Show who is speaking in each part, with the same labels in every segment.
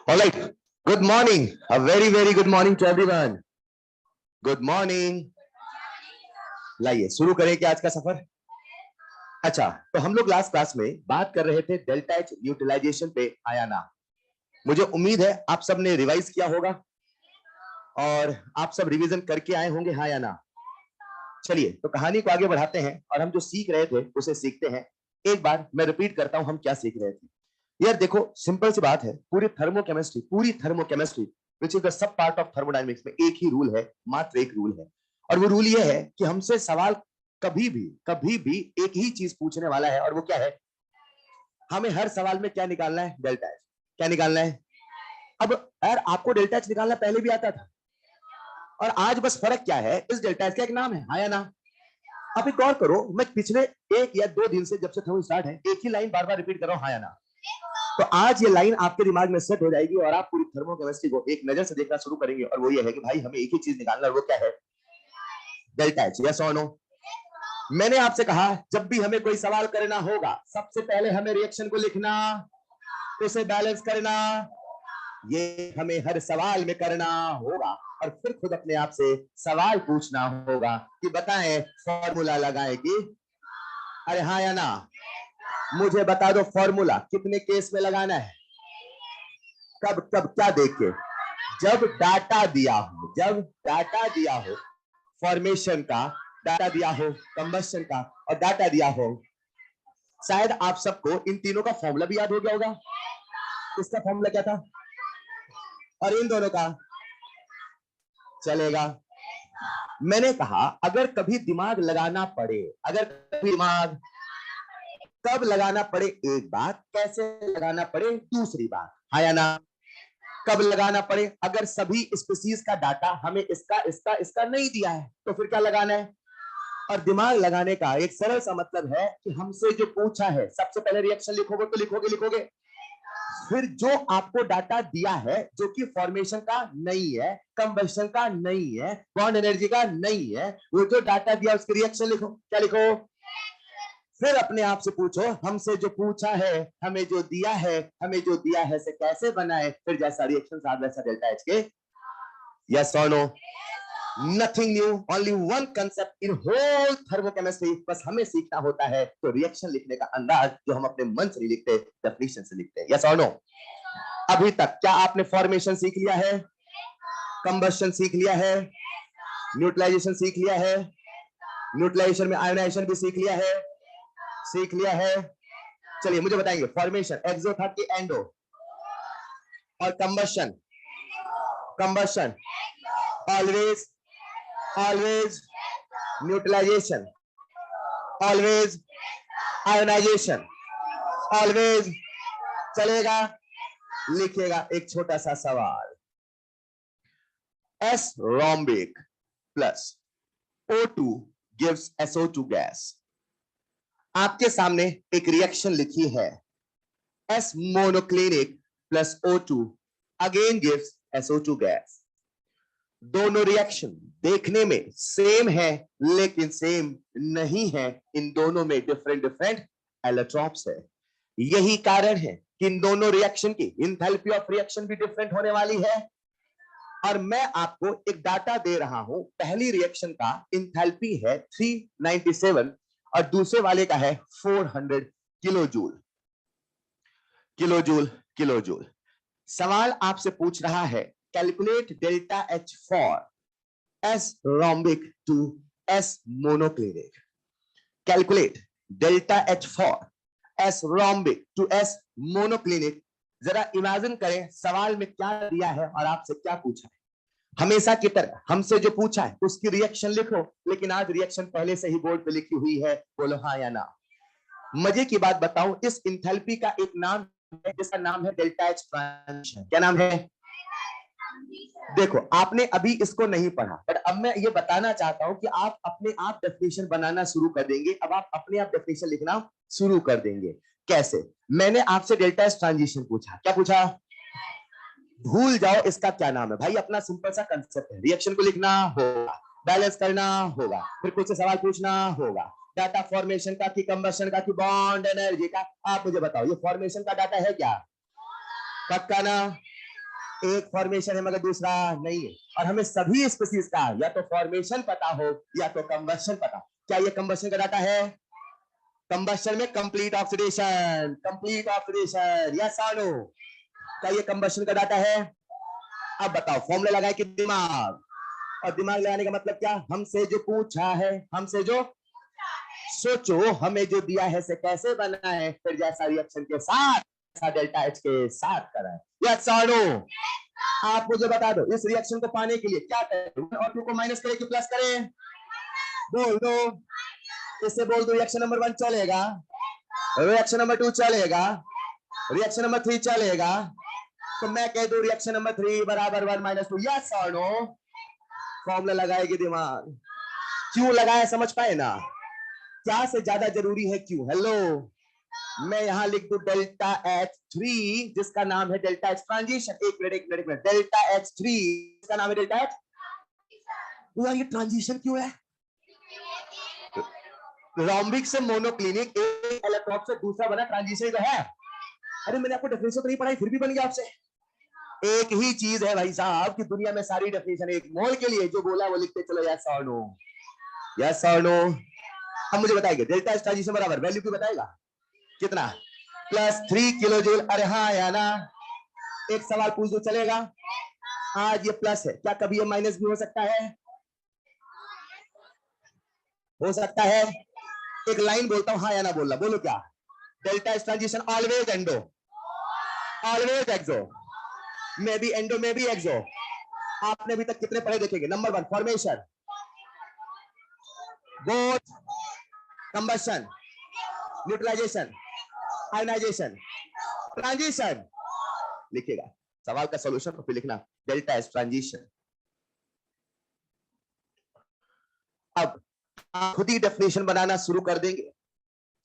Speaker 1: All right. Good morning. A very, very good morning to everyone. Good morning. लाइए शुरू करें क्या आज का सफर। अच्छा, तो हम लोग लास्ट क्लास में बात कर रहे थे डेल्टा एच यूटिलाइजेशन पे, आया ना। मुझे उम्मीद है आप सब ने रिवाइज किया होगा और आप सब रिवीजन करके आए होंगे, हाँ या ना। चलिए तो कहानी को आगे बढ़ाते हैं और हम जो सीख रहे थे उसे सीखते हैं। एक बार मैं रिपीट करता हूं हम क्या सीख रहे थे। यार देखो, सिंपल सी बात है, पूरी thermochemistry which is the sub part of thermodynamics में एक ही रूल है, मात्र एक रूल है। और वो रूल ये है कि हमसे सवाल कभी भी एक ही चीज पूछने वाला है, और वो क्या है? हमें हर सवाल में क्या निकालना है? Delta H. क्या निकालना है? अब यार आपको डेल्टा एच निकालना पहले भी आता था, और आज बस फर्क क्या है, इस डेल्टा एच का एक नाम है, हाँ या ना। आप एक और करो, मैं पिछले 1 या 2 दिन से जब से थर्मो स्टार्ट है एक ही लाइन बार बार रिपीट कर रहा हूं, हाँ या ना। तो आज ये लाइन आपके दिमाग में सेट हो जाएगी और आप पूरी थर्मोकेमिस्ट्री को एक नजर से देखना शुरू करेंगे, और वो ये है कि भाई हमें एक ही चीज निकालना है, वो क्या है? Delta H. यस और नो? मैंने आपसे कहा जब भी हमें कोई सवाल करना होगा सबसे पहले हमें रिएक्शन को लिखना, उसे बैलेंस करना, ये हमें हर सवाल में करना होगा, और फिर खुद अपने आप से सवाल पूछना होगा कि बताएं फॉर्मूला लगाएं कि, अरे हाँ या ना, मुझे बता दो फॉर्मूला कितने केस में लगाना है, कब कब क्या देख के? जब डाटा दिया हो फॉर्मेशन का, डाटा दिया हो कंबस्शन का, और डाटा दिया हो, शायद आप सबको इन तीनों का फॉर्मूला भी याद हो गया होगा। इसका फॉर्मूला क्या था और इन दोनों का? चलेगा। मैंने कहा अगर कभी दिमाग लगाना पड़े, कब लगाना पड़े एक बात, कैसे लगाना पड़े दूसरी बात, हाँ या ना। कब लगाना पड़े? अगर सभी स्पीसीज का डाटा हमें इसका नहीं दिया है तो फिर क्या लगाना है? और दिमाग लगाने का एक सरल सा मतलब है कि हमसे जो पूछा है, सबसे पहले रिएक्शन लिखोगे तो लिखोगे, फिर जो आपको डाटा दिया है जो कि फॉर्मेशन का नहीं है, कंबशन का नहीं है, बॉन्ड एनर्जी का नहीं है, वो जो डाटा दिया उसके रिएक्शन लिखो। क्या लिखो? फिर अपने आप से पूछो हमसे जो पूछा है, हमें जो दिया है से कैसे बनाए, फिर जैसा रिएक्शन साथ वैसा डेल्टा एच के। यस और no? Nothing new, only one concept in whole thermochemistry. बस हमें सीखना होता है तो रिएक्शन लिखने का अंदाज जो हम अपने मन से नहीं लिखते, डेफिनेशन से लिखते हैं। यस और नो? अभी तक क्या आपने फॉर्मेशन सीख लिया है, कंबस्शन सीख लिया है, न्यूट्रलाइजेशन सीख लिया है, न्यूट्रलाइजेशन में आयोनाइजेशन भी सीख लिया है। चलिए मुझे बताएंगे, फॉर्मेशन एक्सो था कि एंडो, और combustion always neutralisation, always ionisation, always. चलेगा? लिखिएगा एक छोटा सा सवाल, S rhombic plus O2 gives SO2 gas. आपके सामने एक रिएक्शन लिखी है, S monoclinic plus O2 again gives SO2 gas. दोनों रिएक्शन देखने में सेम है लेकिन सेम नहीं है, इन दोनों में डिफरेंट एलोट्रॉप्स है। यही कारण है कि इन दोनों रिएक्शन की इंथैल्पी ऑफ रिएक्शन भी डिफरेंट होने वाली है। और मैं आपको एक डाटा दे रहा हूं, पहली रिएक्शन का इंथैल्पी है 397 और दूसरे वाले का है 400 किलोजूल। सवाल आपसे पूछ रहा है calculate delta H for S rhombic to S monoclinic. Calculate delta H for S rhombic to S monoclinic. जरा इमेजिन करें सवाल में क्या दिया है और आपसे क्या पूछा है। हमेशा की तरह हमसे जो पूछा है उसकी रिएक्शन लिखो, लेकिन आज रिएक्शन पहले से ही बोर्ड पे लिखी हुई है, बोलो हाँ या ना। मजे की बात बताऊं, इस इंथैल्पी का एक नाम है जिसका नाम है डेल्टा एच ट्रांजिशन। क्या नाम है? देखो आपने अभी इसको नहीं पढ़ा, पर अब मैं ये बताना चाहता हूं कि आप अपने आप डेफिनेशन बनाना शुरू कर देंगे। अब आप अपने आप डेफिनेशन लिखना शुरू कर देंगे। कैसे? मैंने आपसे डेल्टा एच ट्रांजिशन पूछा, क्या पूछा? भूल जाओ इसका क्या नाम है भाई, अपना सिंपल सा कंसेप्ट है, रिएक्शन को लिखना होगा, बैलेंस करना होगा, फिर कुछ सवाल पूछना होगा, डाटा फॉर्मेशन का कि कंबशन का कि बॉन्ड एनर्जी का। आप मुझे बताओ ये फॉर्मेशन का डाटा है क्या? पक्का ना? एक फॉर्मेशन है मगर दूसरा नहीं है, और हमें सभी स्पीसीज का या तो फॉर्मेशन पता हो या तो कंबशन पता। क्या ये कंबशन का डाटा है? कंबशन में कंप्लीट ऑक्सीडेशन, यस और नो? क्या ये कंबशन का डाटा है? अब बताओ, फॉर्मूला लगाए कि दिमाग, और दिमाग लगाने का मतलब क्या? हमसे जो पूछा है, हमसे जो सोचो, हमें जो दिया है से कैसे बना है, फिर जैसा रिएक्शन के साथ ऐसा डेल्टा एच के साथ करा है, यस और नो? आप मुझे बता दो, इस रिएक्शन को पाने के लिए क्या करें? 1 और 2 को माइनस करें कि प्लस करें? बोल दो। इससे बोल दो रिएक्शन नंबर 1 चलेगा, रिएक्शन नंबर 2 चलेगा, रिएक्शन नंबर 3 चलेगा, तो मैं कह दूं रिएक्शन नंबर 3 बराबर 1 माइनस 2, यस और नो? फॉर्मूला लगाएगी दिमाग। क्यों लगाया समझ पाए ना? क्या से ज्यादा जरूरी है क्यों? हेलो, मैं यहां लिख दूं डेल्टा H3 जिसका नाम है डेल्टा H ट्रांजिशन। एक मिनट, डेल्टा H3 जिसका नाम है डेल्टा H। यार ये ट्रांजिशन क्यों है? रोम्बिक से मोनोक्लिनिक, एक इलेक्ट्रॉन से दूसरा बना, ट्रांजिशन तो है। अरे मैंने आपको डेफिनेशन तो नहीं पढ़ाई, फिर भी बन गया आपसे। एक ही चीज है भाई साहब कि दुनिया में सारी डेफिनेशन एक मोल के लिए, जो बोला वो लिखते चलो, यस और नो, यस और नो। अब मुझे बताइए डेल्टा एच ट्रांजिशन बराबर वैल्यू क्यों बताएगा? कितना? +3 किलो जूल। अरे हाँ या ना? एक सवाल पूछ दो चलेगा? आज ये प्लस है, क्या कभी ये माइनस भी हो सकता है? हो सकता है। एक लाइन बोलता हूं, हाँ या ना बोलना, बोलो क्या? Delta H transition always endo, always exo, maybe endo, maybe exo. आपने अभी तक कितने पढ़े देखेंगे? Number 1 formation, both, combustion, neutralization, ionization, transition. लिखिएगा सवाल का सॉल्यूशन और फिर लिखना डेल्टा एच ट्रांजिशन। अब आप खुद ही डेफिनेशन बनाना शुरू कर देंगे।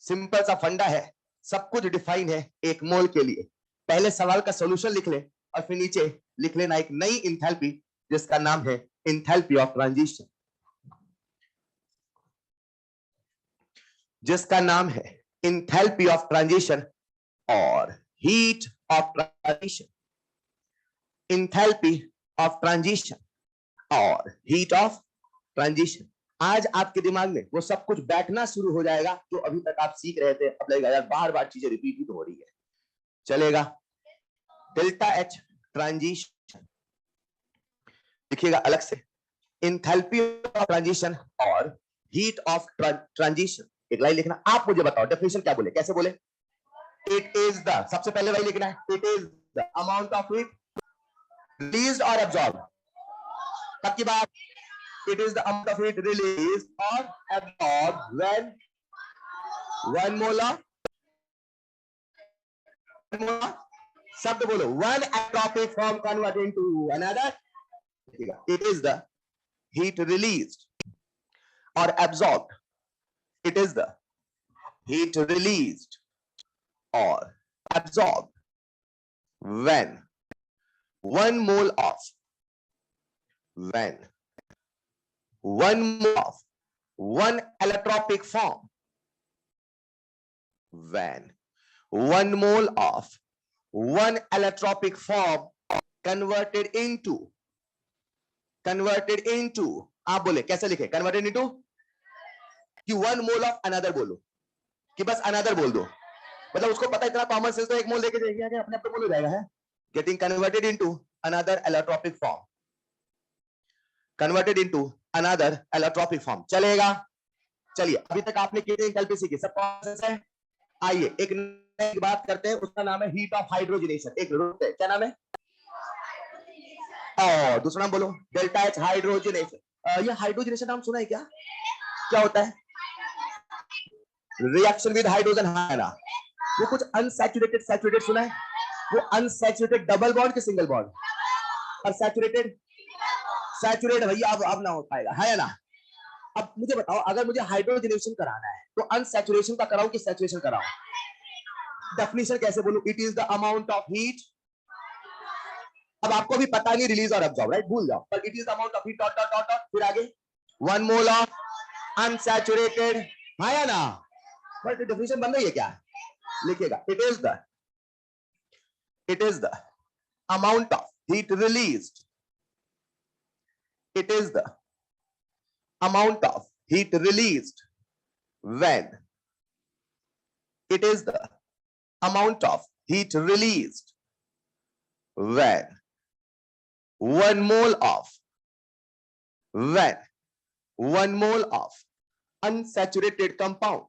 Speaker 1: सिंपल सा फंडा है, सब कुछ डिफाइन है एक मोल के लिए। पहले सवाल का सॉल्यूशन लिख ले और फिर नीचे लिख लेना एक नई इंथैल्पी जिसका नाम है इंथैल्पी ऑफ ट्रांजिशन, जिसका नाम है इंथैल्पी ऑफ ट्रांजिशन और heat of transition, enthalpy of transition और हीट ऑफ ट्रांजिशन। आज आपके दिमाग में वो सब कुछ बैठना शुरू हो जाएगा जो अभी तक आप सीख रहे थे। अब लगेगा यार बार बार चीजें रिपीट ही तो हो रही है। चलेगा? डेल्टा एच ट्रांजिशन लिखिएगा अलग से, इंथैल्पी ऑफ ट्रांजिशन और हीट ऑफ ट्रांजिशन। एक लाइन लिखना। आप मुझे बताओ डेफिनेशन क्या बोले, कैसे बोले? इट इज द, सबसे पहले वही लिखना है, it is the amount of heat released और एब्जॉर्ब। तब की बात, it is the amount of heat released or absorbed when 1 mole of शब्द बोलो, one entropic form converted into another. It is the heat released or absorbed. It is the heat released or absorbed when 1 mole of one allotropic form, when 1 mole of one allotropic form converted into, आप बोले कैसे लिखे? converted into कि 1 mole of another बोलो कि बस another बोल दो, मतलब उसको पता इतना कॉमन सेंस तो एक मोल लेके जाएंगे अपने आप मोल हो जाएगा है। getting converted into another allotropic form, converted into another allotropic form। चलेगा? चलिए अभी तक आपने कितने इंथैल्पी सीखी? सब प्रोसेस है। आइए एक नई बात करते हैं, उसका नाम है हीट ऑफ हाइड्रोजनेशन। एक रुकते हैं, क्या नाम है? और दूसरा नाम बोलो, डेल्टा एच हाइड्रोजनेशन। ये हाइड्रोजनेशन नाम सुना है क्या? क्या होता है? रिएक्शन विद हाइड्रोजन, है ना? वो कुछ अनसैचुरेटेड सैचुरेटेड सुना है? वो अनसैचुरेटेड डबल बॉन्ड के सिंगल बॉन्ड, और सैचुरेटेड सैचुरेट भैया अब ना हो पाएगा, है ना? अब मुझे बताओ, अगर मुझे हाइड्रोजनेशन कराना है तो अनसैचुरेशन का कराऊं कि सैचुरेशन कराऊं? डेफिनेशन कैसे बोलूं? It is the amount of heat, अब आपको भी पता नहीं रिलीज और एब्जॉर्ब, राइट? भूल जाओ, पर it is the amount of heat dot dot dot dot, फिर आगे 1 मोल ऑफ अनसैचुरेटेड, है या ना? बट डेफिनेशन बन रही है क्या? लिखिएगा, it is the amount of heat released. It is the amount of heat released when it is the amount of heat released when 1 mole of when 1 mole of unsaturated compound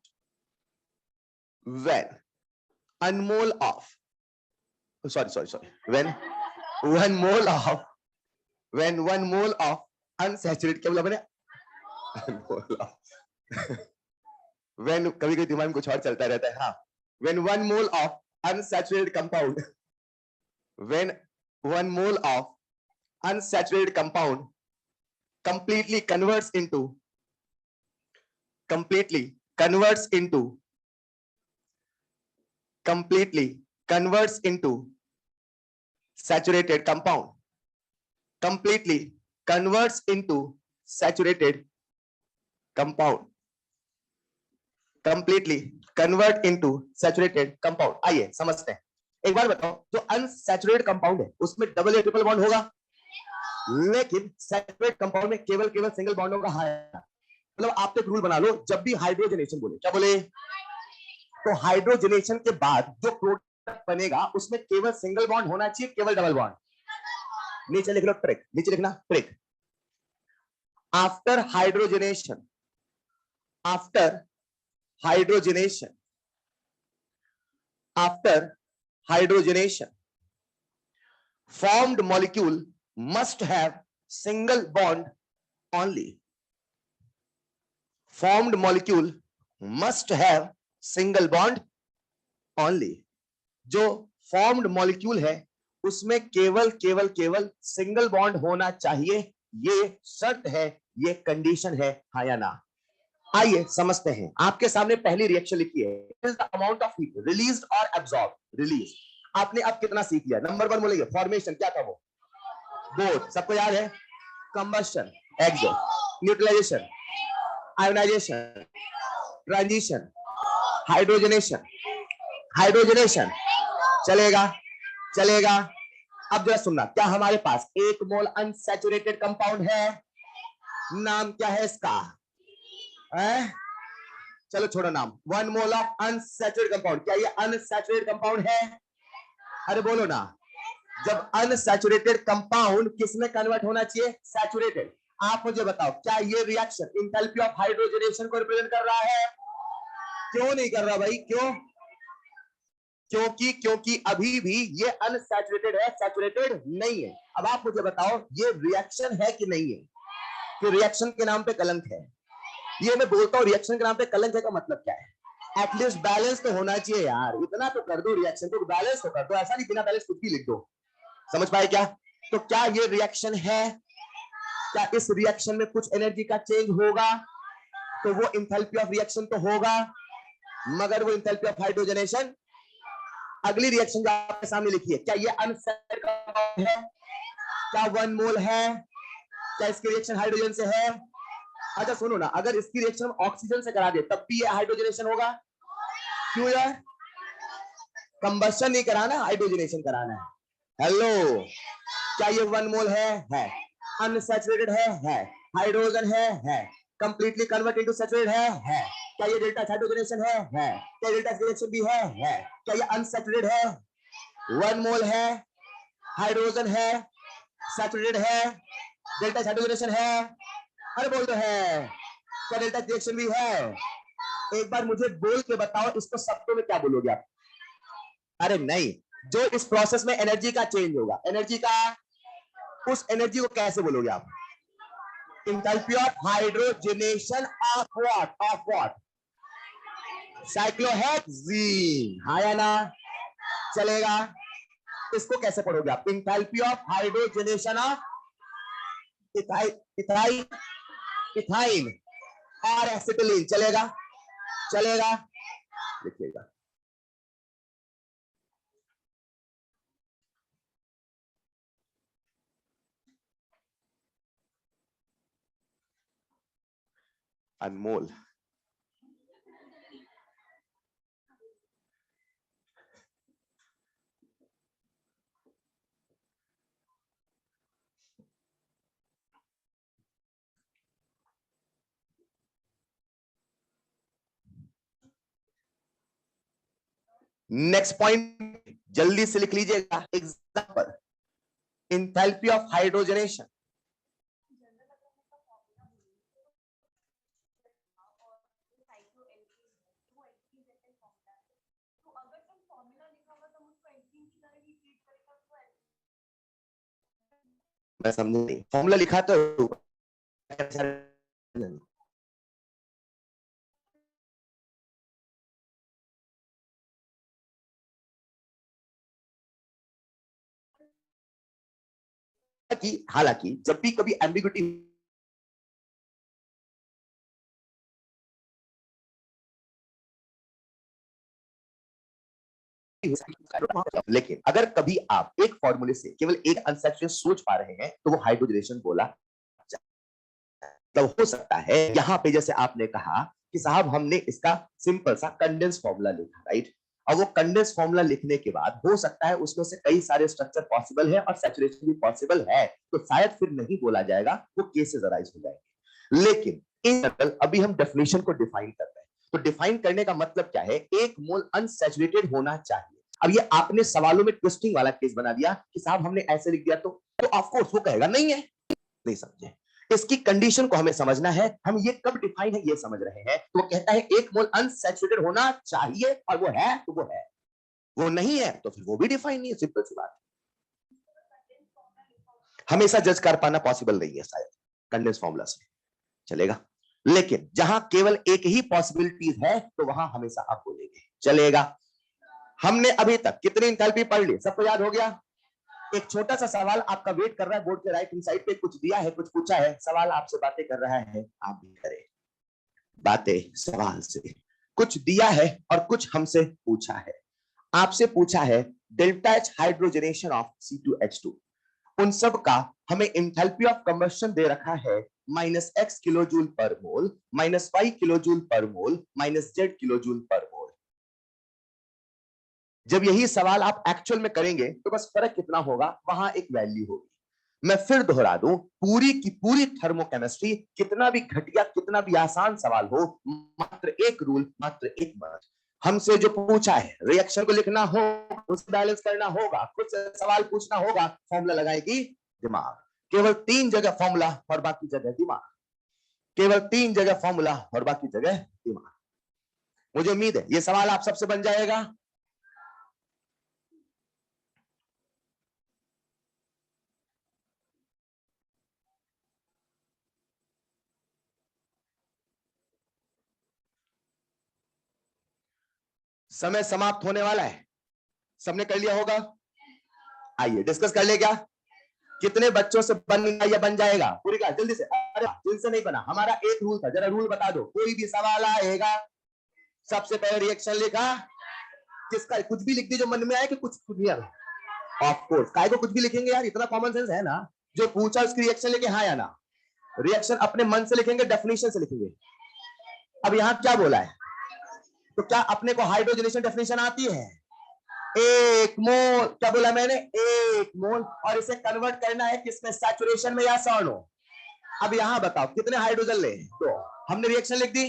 Speaker 1: when 1 mole of sorry when 1 mole of when 1 mole of unsaturated, क्या बोला मैंने? when कभी कभी दिमाग में कुछ और चलता रहता है, हाँ, when 1 mole of unsaturated compound when 1 mole of unsaturated compound completely converts into completely converts into saturated compound completely converts into saturated compound completely convert into saturated compound. आइए समझते हैं. एक बार बताओ, जो अनसैचुरेटेड कंपाउंड है उसमें डबल या triple bond होगा, लेकिन सैचुरेटेड कंपाउंड में केवल सिंगल बॉन्ड होगा. मतलब आप एक रूल बना लो, जब भी हाइड्रोजनेशन बोले, क्या बोले, तो हाइड्रोजनेशन के बाद जो प्रोडक्ट बनेगा उसमें केवल सिंगल बॉन्ड होना चाहिए, केवल डबल बॉन्ड. नीचे लिख लो ट्रिक, नीचे लिखना trick. After hydrogenation formed molecule must have single bond only. Formed molecule must have single bond only. जो formed molecule है उसमें केवल सिंगल बॉन्ड होना चाहिए, ये शर्त है, ये कंडीशन है, हाँ या ना. आइए समझते हैं. आपके सामने पहली रिएक्शन लिखी है, is the amount of heat released और एब्सॉर्ब. रिलीज आपने अब कितना सीख लिया? नंबर 1 बोलेंगे फॉर्मेशन, क्या था वो? बोथ, सबको याद है. कंबस्शन, एक्सो, न्यूट्रलाइजेशन, आयोनाइजेशन, ट्रांजिशन, हाइड्रोजनेशन. चलेगा. अब जरा सुनना, क्या हमारे पास 1 मोल अनसैचुरेटेड कंपाउंड है? नाम क्या है इसका? चलो छोड़ो नाम. 1 मोल ऑफ अनसैचुरेटेड कंपाउंड, क्या ये अनसैचुरेटेड कंपाउंड है? अरे बोलो ना. जब अनसैचुरेटेड कंपाउंड किस में कन्वर्ट होना चाहिए? सैचुरेटेड. आप मुझे बताओ, क्या ये रिएक्शन एंथैल्पी ऑफ हाइड्रोजनेशन को रिप्रेजेंट कर रहा है? क्यों नहीं कर रहा भाई? क्यों? क्योंकि अभी भी ये अनसैचुरेटेड है, सैचुरेटेड नहीं है. अब आप मुझे बताओ, ये रिएक्शन है कि नहीं है? कि रिएक्शन के नाम पे कलंक है. ये मैं बोलता हूं, रिएक्शन के नाम पे कलंक है का मतलब क्या है? एटलीस्ट बैलेंस तो होना चाहिए यार. इतना तो कर दो, रिएक्शन को बैलेंस तो कर दो. ऐसा नहीं बिना बैलेंस कुछ भी लिख दो. समझ पाए क्या? तो क्या ये रिएक्शन है? क्या इस रिएक्शन में कुछ एनर्जी का चेंज होगा? तो वो इंथैल्पी ऑफ रिएक्शन तो होगा, मगर वो इंथैल्पी ऑफ हाइड्रोजनेशन. अगली रिएक्शन जो आपके सामने लिखी है, क्या ये अनसैचुरेटेड कंपाउंड है? क्या 1 मोल है? क्या इसकी रिएक्शन हाइड्रोजन से है? अच्छा सुनो ना, अगर इसकी रिएक्शन ऑक्सीजन से करा दे तब भी ये हाइड्रोजनेशन होगा. क्यों यार? कंबस्शन नहीं कराना, हाइड्रोजनेशन कराना है. हेलो, क्या ये 1 मोल है? अनसैचुरेटेड है. हाइड्रोजन है. कंप्लीटली कन्वर्ट इनटू सैचुरेटेड है. क्या ये डेल्टा हाइड्रोजनेशन है? क्या डेल्टा रिएक्शन भी है? क्या ये अनसैचुरेटेड है? 1 मोल है, हाइड्रोजन है, सैचुरेटेड है, डेल्टा हाइड्रोजनेशन है. अरे बोल दो है. क्या डेल्टा रिएक्शन भी है? एक बार मुझे बोल के बताओ, इसको शब्दों में क्या बोलोगे आप? अरे नहीं, जो इस प्रोसेस में एनर्जी का चेंज होगा, एनर्जी का, उस एनर्जी को कैसे बोलोगे आप? Enthalpy of hydrogenation of what? Cyclohexene, हाँ या ना? चलेगा. इसको कैसे पढ़ोगे आप? Enthalpy of hydrogenation of ethyne और एसिटिलीन. चलेगा. लिखिएगा. अनमोल, नेक्स्ट पॉइंट जल्दी से लिख लीजिएगा, एग्जांपल, इंथैल्पी ऑफ हाइड्रोजनेशन। मैं समझ नहीं, फॉर्मूला लिखा तो कि हालांकि जब भी कभी एम्बिग्युइटी लेकिन अगर कभी आप एक फॉर्मूले से केवल एक अनसैचुरेटेड सोच पा रहे हैं तो वो हाइड्रोजनेशन बोला, तब हो सकता है यहां पे जैसे आपने कहा कि साहब हमने इसका सिंपल सा कंडेंस फॉर्मूला लिखा, राइट। अब वो कंडेंस फॉर्मूला लिखने के बाद हो सकता है उसमें से कई सारे स्ट्रक्चर पॉसिबल है और सैचुरेशन भी पॉसिबल है, तो शायद फिर नहीं बोला जाएगा, वो केसेस अराइज हो जाएंगे। लेकिन इन जनरल अभी हम डेफिनेशन को डिफाइन कर रहे हैं, तो डिफाइन करने का मतलब क्या है, एक मोल अनसैचुरेटेड होना चाहिए। अब ये आपने सवालों में ट्विस्टिंग वाला केस बना दिया कि साहब हमने ऐसे लिख दिया तो ऑफ कोर्स वो कहेगा नहीं है, नहीं समझे। इसकी कंडीशन को हमें समझना है, हम ये कब डिफाइन है ये समझ रहे हैं। तो वो कहता है एक मोल अनसैचुरेटेड होना चाहिए और वो है तो वो है, वो नहीं है तो फिर वो भी डिफाइन नहीं है, सिंपल सी बात। हमेशा जज कर पाना पॉसिबल नहीं है शायद कंडेंस फॉर्मूला से, चलेगा। लेकिन जहां केवल एक ही पॉसिबिलिटीज है तो वहां हमेशा आप बोलेंगे, चलेगा। हमने अभी तक कितनी इंथैल्पी पढ़ ली, सबको याद हो गया। एक छोटा सा सवाल आपका वेट कर रहा है बोर्ड के राइट हैंड साइड पे, कुछ दिया है, कुछ पूछा है, सवाल आपसे बातें कर रहा है, आप भी करें बातें सवाल से। कुछ दिया है और कुछ हमसे पूछा है। आपसे पूछा है delta H hydrogenation of C2H2, उन सब का हमें इंथैल्पी ऑफ कंबशन दे रखा है -x किलो जूल पर मोल, -y किलो जूल पर मोल, -z किलो जूल पर मोल। जब यही सवाल आप एक्चुअल में करेंगे तो बस फर्क कितना होगा, वहां एक वैल्यू होगी। मैं फिर दोहरा दूं, पूरी की पूरी थर्मोकेमिस्ट्री कितना भी घटिया कितना भी आसान सवाल हो, मात्र एक रूल, मात्र एक बात, हमसे जो पूछा है रिएक्शन को लिखना हो, उसे बैलेंस करना होगा, कुछ सवाल पूछना होगा, फॉर्मूला लगाएगी दिमाग। केवल 3 जगह फॉर्मूला और बाकी जगह दिमाग, केवल 3 जगह फॉर्मूला और बाकी जगह दिमाग। मुझे उम्मीद है ये सवाल आप सबसे बन जाएगा। समय समाप्त होने वाला है, सबने कर लिया होगा। आइए डिस्कस कर ले, क्या कितने बच्चों से बन गया या बन जाएगा पूरी क्लास, जल्दी से। अरे जिनसे नहीं बना, हमारा एक रूल था, जरा रूल बता दो। कोई भी सवाल आएगा सबसे पहले रिएक्शन लिखा, किसका कुछ भी लिख दी जो मन में आए, कि कुछ खुद नहीं। ऑफ कोर्स काय को कुछ भी लिखेंगे यार, इतना कॉमन सेंस है ना। जो पूछा उसकी रिएक्शन लेके हाँ या ना, रिएक्शन अपने मन से लिखेंगे, डेफिनेशन से लिखेंगे। अब यहां क्या बोला है, तो क्या अपने को हाइड्रोजनेशन डेफिनेशन आती है, एक मोल, क्या बोला मैंने, एक मोल, और इसे कन्वर्ट करना है किसमें, सैचुरेशन में या सॉनो। अब यहां बताओ कितने हाइड्रोजन ले, तो हमने रिएक्शन लिख दी।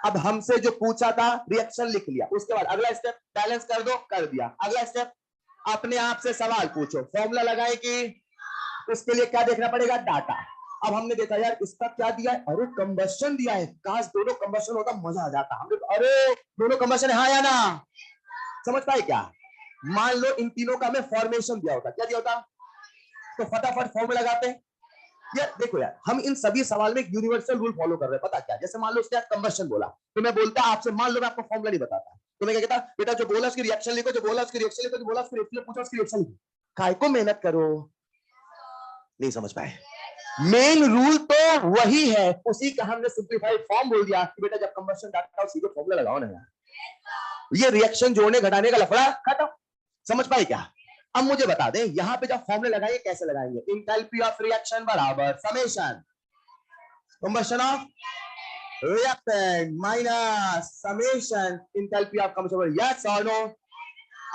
Speaker 1: अब हमसे जो पूछा था रिएक्शन लिख लिया, उसके बाद अगला स्टेप बैलेंस कर दो, कर दिया। अगला स्टेप अपने आप से सवाल पूछो, फॉर्मूला लगाए कि, उसके लिए क्या देखना पड़ेगा, डाटा। अब हमने देखा यार इसका क्या दिया है, अरे कंबशन दिया है, काश दोनों कंबशन होता मजा आ जाता। हमने अरे दोनों कंबशन है हाँ या ना, समझ पाए क्या। मान लो इन तीनों का हमें फॉर्मेशन दिया होता, क्या दिया होता, तो फटाफट फॉर्मूला लगाते हैं। यार देखो यार, हम इन सभी सवाल में एक यूनिवर्सल रूल फॉलो कर रहे हैं, पता क्या, जैसे मान लो उसने कंबशन बोला, तो मैं बोलता आपसे, मान लो मैं आपको फॉर्मूला नहीं बताता, तो मैं क्या कहता, बेटा जो बोला उसकी रिएक्शन लिखो, जो बोला उसकी रिएक्शन लिखो, जो बोला उसकी रिएक्शन पूछो उसकी रिएक्शन लिखो। काय को मेहनत करो, नहीं समझ पाए। मेन रूल तो वही है, उसी का हमने सिंप्लीफाइड फॉर्म बोल दिया कि बेटा जब कंबशन डाटा सीधे फॉर्मूला लगाओ ना यार, ये रिएक्शन जोड़ने घटाने का लफड़ा खत्म। समझ पाए क्या। अब मुझे बता दें यहां पे जब फॉर्मूले लगाएंगे कैसे लगाएंगे, इंथैल्पी ऑफ रिएक्शन बराबर summation combustion of reactant minus summation enthalpy of combustion, yes और नो।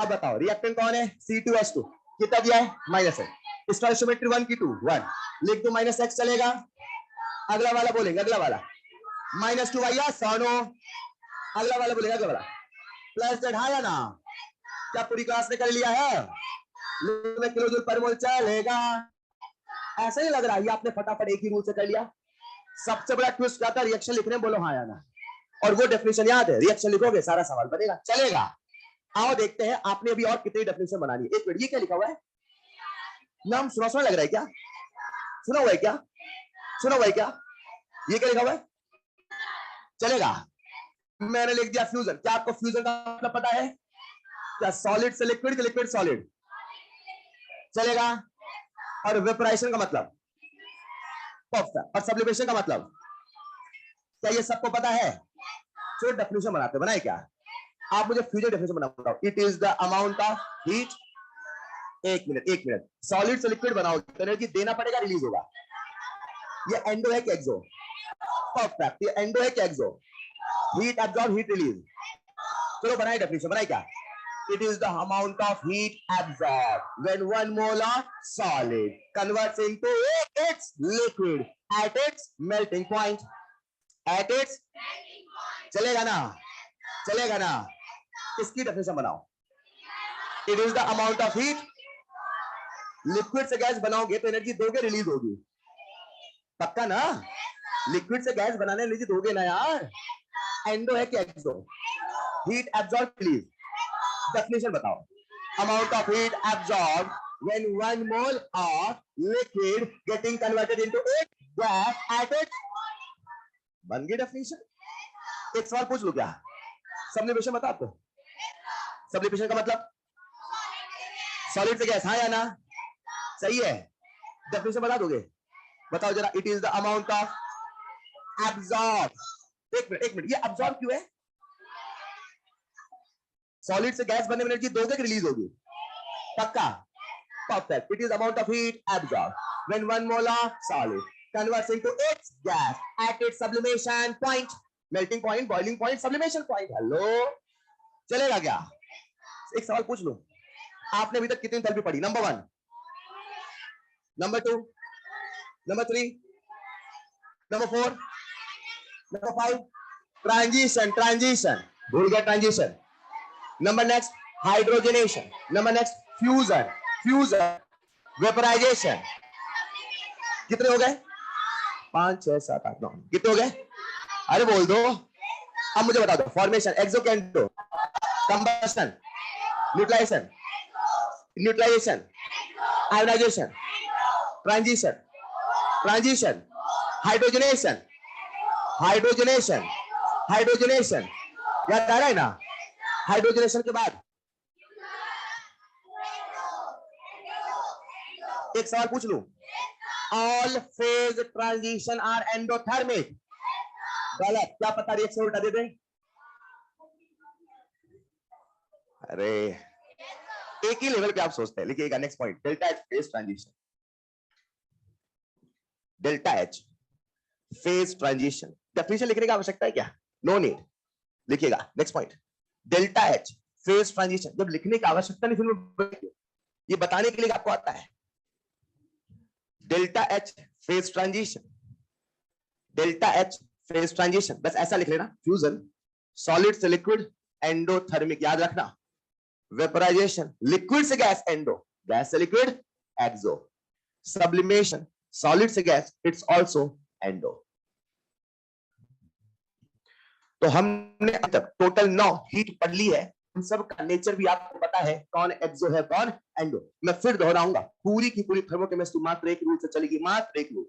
Speaker 1: अब बताओ रिएक्टेंट कौन है, C2H2, कितना दिया है, माइनस है, स्टोइकियोमेट्री 1 की 2 1 लिख दो, माइनस x चलेगा। अगला वाला बोलेंगे, अगला वाला -2y, यस और नो। अगला वाला बोलेगा, अगला वाला प्लस z, हाँ या ना, क्या पूरी क्लास ने कर लिया है? में किलो जूल पर मोल चलेगा, ऐसा ही लग रहा है। ये आपने फटाफट एक ही रूल से कर लिया। सबसे बड़ा ट्विस्ट क्या था? रिएक्शन लिखने, बोलो हाँ या ना, और वो डेफिनेशन याद है, रिएक्शन लिखोगे सारा सवाल बनेगा। चलेगा, आओ देखते हैं आपने अभी और कितनी डेफिनेशन बनानी है। एक मिनट, ये क्या लिखा हुआ है? नाम सुना सुना लग रहा है क्या? सुना हुआ है क्या? सुना हुआ है क्या? ये क्या लिखा हुआ है? चलेगा, मैंने लिख दिया फ्यूजन। क्या आपको फ्यूजन का मतलब पता है? क्या सॉलिड से लिक्विड, लिक्विड सॉलिड? चलेगा। और वेपोराइजेशन का मतलब? और सब्लिमेशन का मतलब? क्या ये सबको पता है? जो डेफिनेशन बनाते बनाए क्या? आप मुझे फ्यूजन डेफिनेशन बनाओ। It is the amount of heat, एक मिनट, सॉलिड से लिक्विड बनाओगे तो एनर्जी देना पड़ेगा, रिलीज होगा। ये एंडो है कि एक्सो? परफेक्ट, ये एंडो है कि exo? Heat absorb, heat release. चलो बनाए डेफिनेशन, बनाए क्या? It is the amount of heat absorbed when 1 mole of solid converts into its liquid at its melting point. At its चलेगा ना? चलेगा ना? इसकी डेफिनेशन बनाओ। It is the amount of heat, liquid से गैस बनाओगे तो एनर्जी दोगे, रिलीज होगी। पक्का ना? लिक्विड से गैस बनाने एनर्जी दोगे ना यार। एंडो है कि exo? Heat absorb, release. Definition बताओ। Amount of heat absorbed when 1 mole of liquid getting converted into its gas at its, बन गई डेफिनेशन। एक सवाल पूछ लो क्या? सब्लिमेशन बता आपको? सब्लिमेशन का मतलब? सॉलिड से गैस, हाँ या ना? सही है। डेफिनेशन बता दोगे? बताओ जरा। It is the amount of absorb. एक मिनट, ये अब्जॉर्ब क्यों है? सॉलिड से गैस बनने में एनर्जी दोगे कि रिलीज होगी? पक्का? Perfect. It is amount of heat absorb when 1 mole of solid converts into its gas at its sublimation point, melting point, boiling point, sublimation point। Hello, चलेगा क्या? एक सवाल पूछ लो। आपने अभी तक कितनी एंथैल्पी पढ़ी? Number 1, number 2, number 3, number 4, number 5। Transition, भूल गया transition. Number next hydrogenation, number next fusion, vaporisation. कितने हो गए? 5, 6, 7, 8, 9। कितने हो गए? अरे बोल दो। अब मुझे बता दो। फॉर्मेशन, एक्सोकेंटो, combustion, neutralisation, ionization, transition, hydrogenation. याद आ रहा है ना? हाइड्रोजनेशन के बाद एक सवाल पूछ लूं। All phase transition are endothermic. गलत। क्या पता रिएक्शन उल्टा दे दें? अरे एक ही लेवल पे आप सोचते हैं। लिखिएगा next point, delta H phase transition. Delta H phase transition, definition लिखने की आवश्यकता है क्या? No need. लिखिएगा next point, delta H phase transition. जब लिखने की आवश्यकता नहीं फिर ये बताने के लिए आपको आता है। Delta H phase transition, delta H phase transition, बस ऐसा लिख लेना। फ्यूजन, सॉलिड से लिक्विड, एंडोथर्मिक, याद रखना। वेपोराइजेशन, लिक्विड से गैस, एंडो, गैस से लिक्विड, एक्सो। सब्लिमेशन, सॉलिड से गैस, इट्स आल्सो एंडो। तो हमने अब तक टोटल 9 हीट पढ़ ली है। इन सब का नेचर भी आपको पता है, कौन एक्सो है कौन एंडो। मैं फिर दोहराऊंगा, पूरी की पूरी थर्मोकेमिस्ट्री मात्र एक रूल से चलेगी, मात्र एक रूल।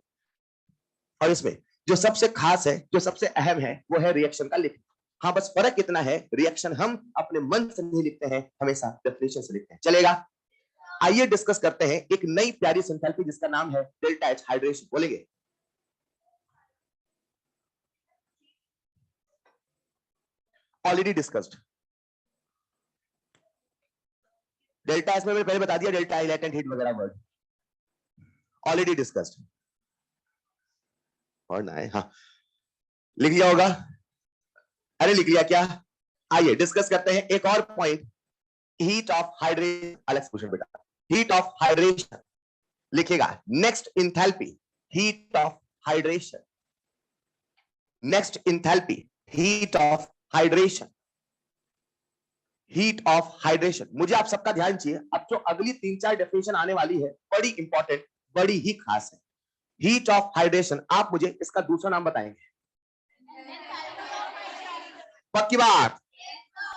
Speaker 1: और इसमें जो सबसे खास है, जो सबसे अहम है, वो है रिएक्शन का लिखना। हाँ, बस फर्क कितना है, रिएक्शन हम अपने मन से नहीं लिखते हैं, हमेशा डेफिनेशन से लिखते हैं। चलेगा? आइए डिस्कस करते हैं एक नई प्यारी सिंथैल्पी जिसका नाम है डेल्टा एच हाइड्रेशन। बोलेंगे? Already discussed. डेल्टा एच में मैंने पहले बता दिया, डेल्टा लेटेंट हीट वगैरह वर्ड ऑलरेडी डिस्कस्ड। और ना है, हाँ लिख लिया होगा। अरे लिख लिया क्या? आइए डिस्कस करते हैं एक और पॉइंट, हीट ऑफ हाइड्रेशन। अलग से क्वेश्चन बेटा, हीट ऑफ हाइड्रेशन लिखेगा। Next enthalpy, heat of hydration. Next enthalpy, heat of hydration. Heat of hydration. मुझे आप सबका ध्यान चाहिए, अब जो अगली 3-4 डेफिनेशन आने वाली है बड़ी इंपॉर्टेंट, बड़ी ही खास है। हीट ऑफ हाइड्रेशन, आप मुझे इसका दूसरा नाम बताएंगे? पक्की बात,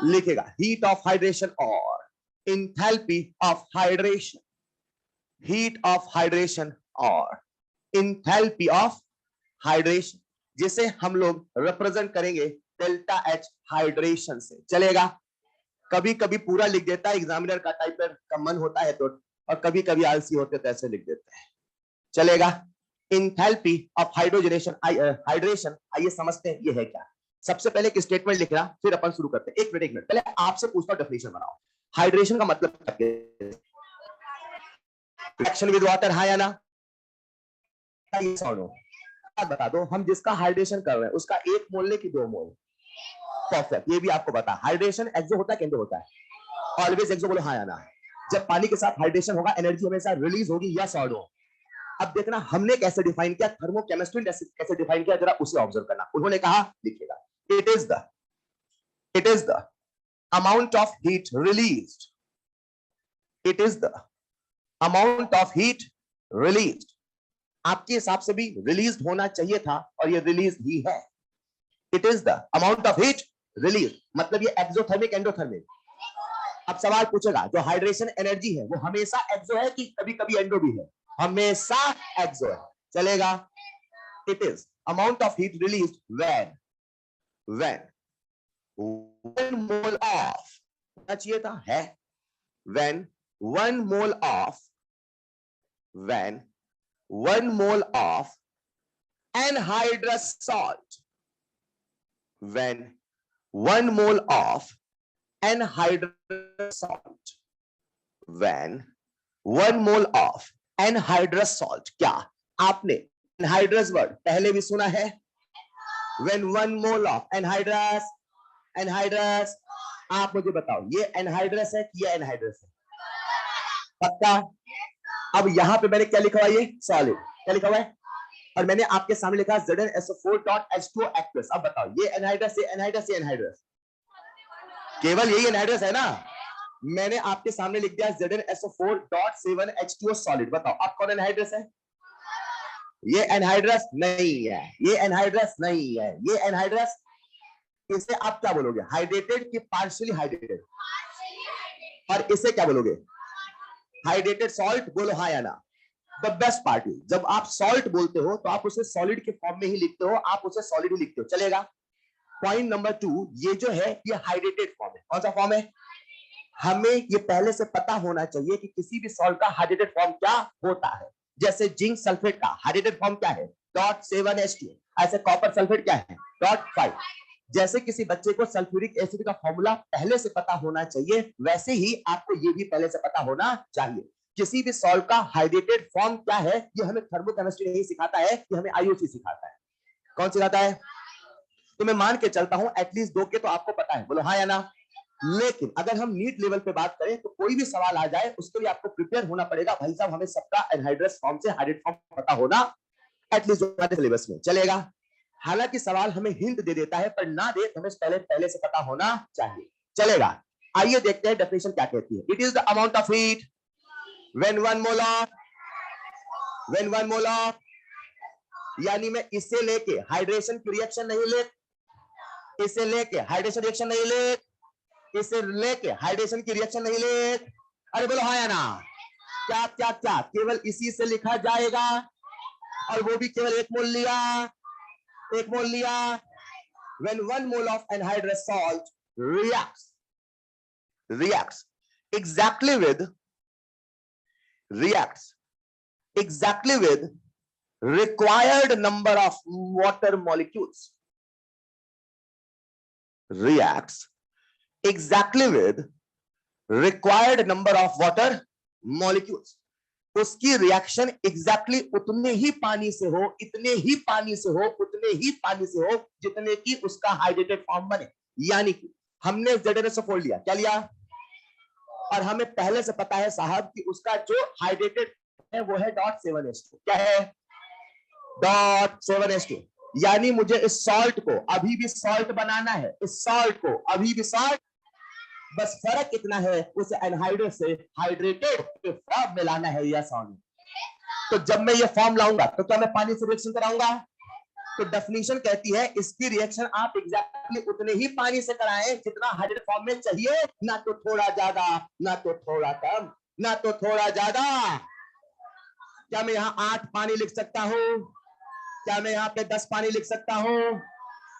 Speaker 1: लिखेगा हीट ऑफ हाइड्रेशन और enthalpy of hydration. Heat of hydration और इंथैल्पी ऑफ हाइड्रेशन, जिसे हम लोग रिप्रेजेंट करेंगे डेल्टा एच हाइड्रेशन से। चलेगा? कभी कभी पूरा लिख देता है एग्जामिनर का, टाइपर का मन होता है तो, और कभी कभी आलसी होते तो ऐसे लिख देते हैं। चलेगा? इंथैल्पी ऑफ हाइड्रोजनेशन हाइड्रेशन, आइए समझते हैं ये है क्या। सबसे पहले एक स्टेटमेंट लिख रहा, फिर अपन शुरू करते हैं। एक मिनट पहले आपसे पूछता हूं, डेफिनेशन बनाओ। हाइड्रेशन का मतलब क्या है? रिएक्शन विद वाटर, हाँ या ना? बता दो, हम जिसका हाइड्रेशन कर रहे हैं उसका 1 मोल ले कि 2 मोल? परफेक्ट, ये भी आपको पता। हाइड्रेशन एक्सो होता है केंद्र होता है? ऑलवेज एक्सो, बोलो हाँ या ना? जब पानी के साथ हाइड्रेशन होगा एनर्जी हमेशा रिलीज होगी, यस और नो? अब देखना हमने कैसे डिफाइन किया, थर्मोकेमिस्ट्री ने कैसे डिफाइन किया, जरा उसे ऑब्जर्व करना। उन्होंने कहा, लिखिएगा, it is the amount of heat released, it is the amount of heat released. आपके हिसाब से भी रिलीज होना चाहिए था और ये रिलीज ही है। It is the amount of heat release, मतलब ये एक्सोथर्मिक एंडोथर्मिक। अब सवाल पूछेगा, जो हाइड्रेशन एनर्जी है वो हमेशा एक्सो है कि कभी कभी एंडो भी है? हमेशा एक्सो है। चलेगा? It is amount of heat release when 1 mole of, होना चाहिए था, है, when 1 mole of anhydrous salt, when 1 mole of anhydrous salt, when 1 mole of anhydrous salt, क्या आपने anhydrous वर्ड पहले भी सुना है? when 1 mole of anhydrous, आप मुझे बताओ ये anhydrous है कि ये anhydrous है? पक्का? अब यहां पे मैंने क्या लिखा हुआ है? ये सॉलिड, क्या लिखा हुआ है? और मैंने आपके सामने लिखा ZnSO4.H2O+। अब बताओ ये एनहाइड्रस से एनहाइड्रस से एनहाइड्रस, केवल यही एनहाइड्रस है ना? मैंने आपके सामने लिख दिया ZnSO4.7H2O सॉलिड। बताओ अब कौन एनहाइड्रस है? ये एनहाइड्रस नहीं है, ये एनहाइड्रस नहीं है, ये एनहाइड्रस। इसे आप क्या बोलोगे? हाइड्रेटेड कि पार्शियली हाइड्रेटेड? और इसे क्या बोलोगे? हाइड्रेटेड सॉल्ट, बोलो हाँ या ना? द बेस्ट पार्ट इज, जब आप सॉल्ट बोलते हो तो आप उसे सॉलिड के फॉर्म में ही लिखते हो, आप उसे सॉलिड ही लिखते हो। चलेगा? पॉइंट नंबर 2, ये जो है ये हाइड्रेटेड फॉर्म है। कौन सा फॉर्म है? हमें ये पहले से पता होना चाहिए कि किसी भी सॉल्ट का हाइड्रेटेड फॉर्म क्या होता है। जैसे जिंक सल्फेट का हाइड्रेटेड फॉर्म क्या है? .7H2। ऐसे कॉपर सल्फेट क्या है? .5। जैसे किसी बच्चे को सल्फ्यूरिक एसिड का फॉर्मूला पहले से पता होना चाहिए, वैसे ही आपको ये भी पहले से पता होना चाहिए किसी भी सॉल्ट का हाइड्रेटेड फॉर्म क्या है। ये हमें थर्मोकेमिस्ट्री नहीं सिखाता है, ये हमें आईयूसी सिखाता है। कौन सिखाता है? तो मैं मान के चलता हूं एटलीस्ट 2 के तो आपको पता है, बोलो हाँ या ना? लेकिन अगर हम नीट लेवल पे बात करें तो कोई भी सवाल आ जाए उसके लिए आपको प्रिपेयर होना पड़ेगा। भाई साहब हमें सबका एनहाइड्रस फॉर्म से हाइड्रेट फॉर्म पता होना एटलीस्ट हमारे सिलेबस में। चलेगा? हालांकि सवाल हमें हिंट दे देता है, पर ना दे तो हमें पहले से पता होना चाहिए। चलेगा? आइए देखते हैं डेफिनेशन क्या कहती है। It is the amount of heat when 1 mole of, यानी मैं इसे लेके हाइड्रेशन की रिएक्शन नहीं ले, इसे लेके हाइड्रेशन रिएक्शन नहीं ले, इसे लेके हाइड्रेशन की रिएक्शन नहीं ले। अरे बोलो हाँ या ना? क्या क्या क्या? केवल इसी से लिखा जाएगा, और वो भी केवल 1 मोल लिया, 1 मोल लिया। when 1 mole of anhydrous salt reacts exactly with required number of water molecules, reacts exactly with required number of water molecules। उसकी रिएक्शन एग्जैक्टली उतने ही पानी से हो, इतने ही पानी से हो, उतने ही पानी से हो जितने की उसका हाइड्रेटेड फॉर्म बने। यानी कि हमने ZnSO4 लिया, क्या लिया? और हमें पहले से पता है साहब कि उसका जो हाइड्रेटेड है वो है .7H2। क्या है? .7H2। यानी मुझे इस सॉल्ट को अभी भी सॉल्ट बनाना है, इस सॉल्ट को अभी भी सॉल्ट, बस फर्क इतना है उसे एनहाइड्रस से हाइड्रेटेड के फॉर्म में लाना है, यस और नो। तो जब मैं ये फॉर्म लाऊंगा तो क्या मैं पानी से रिएक्शन कराऊंगा? तो डेफिनेशन कहती है इसकी रिएक्शन आप एग्जैक्टली उतने ही पानी से कराएं जितना हाइड्रेटेड फॉर्म में चाहिए, ना तो थोड़ा ज्यादा, ना तो थोड़ा कम, ना तो थोड़ा ज्यादा। क्या मैं यहाँ 8 पानी लिख सकता हूँ? क्या मैं यहाँ पे 10 पानी लिख सकता हूँ?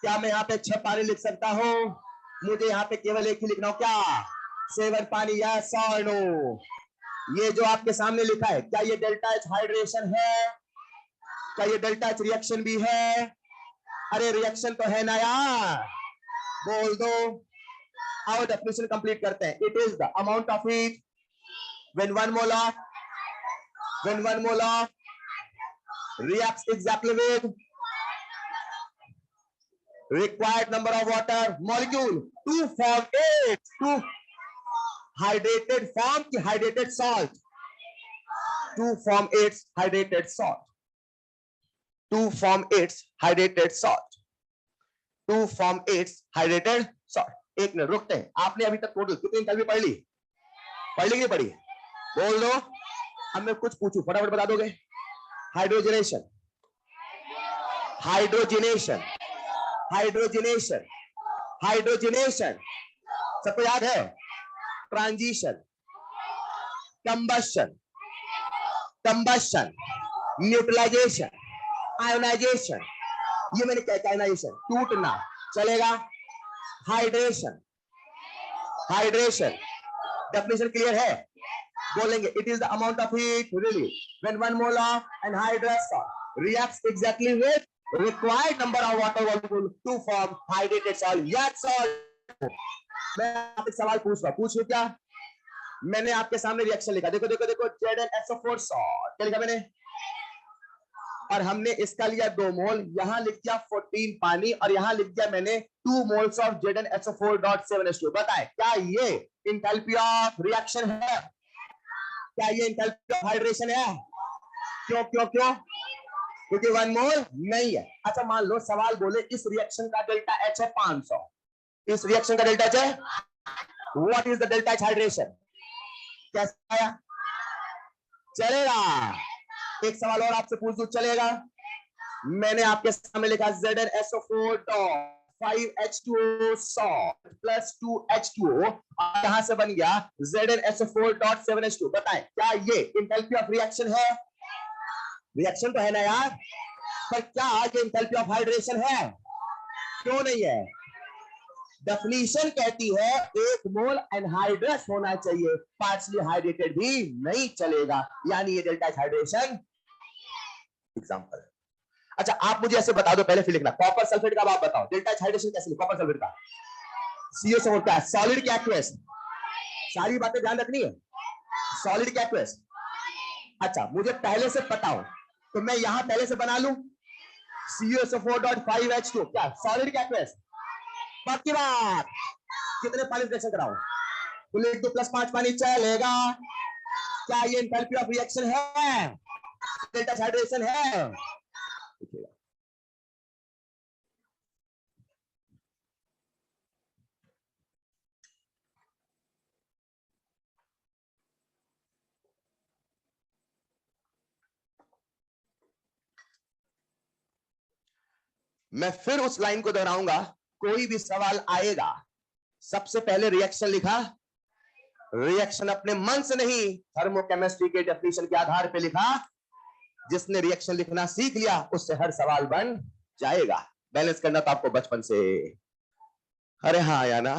Speaker 1: क्या मैं यहाँ पे 6 पानी लिख सकता हूँ? मुझे यहाँ पे केवल एक ही लिखना हो, क्या 7 पानी, यस और नो? ये जो आपके सामने लिखा है, क्या ये डेल्टा एच हाइड्रेशन है? क्या ये डेल्टा एच रिएक्शन भी है? अरे रिएक्शन तो है ना यार, बोल दो। आओ डेफिनेशन कंप्लीट करते हैं। It is the amount of heat when 1 molar reacts exactly with required number of water molecule to form its to hydrated form की hydrated salt, to form its hydrated salt, to form its hydrated salt, to form its hydrated salt। एक minute रुकते हैं। आपने अभी तक total कितनी enthalpy पढ़ ली? पढ़ ली कि नहीं पढ़ी? बोल दो। अब मैं कुछ पूछूं, फटाफट बता दोगे? हाइड्रोजनेशन, हाइड्रोजनेशन, हाइड्रोजनेशन, हाइड्रोजनेशन सबको याद है? Transition, combustion, combustion, neutralisation, ionisation. ये मैंने क्या? आयोनाइजेशन टूटना चलेगा। हाइड्रेशन, हाइड्रेशन डेफिनेशन क्लियर है? बोलेंगे it is the amount of heat release when 1 molar anhydrous salt reacts exactly with required number of water molecule to form hydrated salt, yes salt। मैं आपसे सवाल पूछ रहा, पूछ लूं क्या? मैंने आपके सामने रिएक्शन लिखा, देखो देखो देखो, ZnSO4 सॉल्ट, क्या लिखा मैंने? और हमने इसका लिया 2 मोल, यहां लिख दिया 14 पानी, और यहां लिख दिया मैंने 2 मोल्स ऑफ ZnSO4.7H2। बताएं क्या ये इंथैल्पी ऑफ रिएक्शन है? क्या ये इंथैल्पी ऑफ हाइड्रेशन है? क्यों क्यों क्यों? क्योंकि 1 मोल नहीं है। अच्छा मान लो सवाल बोले इस रिएक्शन का डेल्टा एच है 500, इस रिएक्शन का डेल्टा एच है, what is the delta H hydration? कैसा आया? चलेगा। एक सवाल और आपसे पूछ दूं, चलेगा? मैंने आपके सामने लिखा ZnSO4.5H2O salt plus 2H2O, और यहां से बन गया ZnSO4.7H2। बताएं क्या ये इंथैल्पी ऑफ रिएक्शन है? रिएक्शन तो है ना यार, पर क्या ये इंथैल्पी ऑफ हाइड्रेशन है? क्यों नहीं है? डेफिनेशन कहती है 1 मोल एनहाइड्रस होना चाहिए, पार्शली हाइड्रेटेड भी नहीं चलेगा, यानी ये डेल्टा हाइड्रेशन एग्जांपल। अच्छा आप मुझे ऐसे बता दो, पहले फिर लिखना कॉपर सल्फेट का, आप बताओ डेल्टा हाइड्रेशन कैसे? कॉपर सल्फेट का COSO क्या है? सॉलिड क्या एक्वस? सारी बातें ध्यान रखनी है। सॉलिड क्या एक्वस? अच्छा मुझे पहले से पता हो तो मैं यहां पहले से बना लूं COSO4.5H2 क्या सॉलिड क्या एक्वस? बाकी बात कितने पानी रिएक्शन कराओ? तो लिख दो +5 पानी चलेगा। क्या ये एंथैल्पी ऑफ रिएक्शन है? डेल्टा हाइड्रेशन है? मैं फिर उस लाइन को दोहराऊंगा, कोई भी सवाल आएगा सबसे पहले रिएक्शन लिखा, रिएक्शन अपने मन से नहीं, थर्मोकेमिस्ट्री के डेफिनेशन के आधार पे लिखा। जिसने रिएक्शन लिखना सीख लिया उससे हर सवाल बन जाएगा। बैलेंस करना तो आपको बचपन से, अरे हाँ आया ना।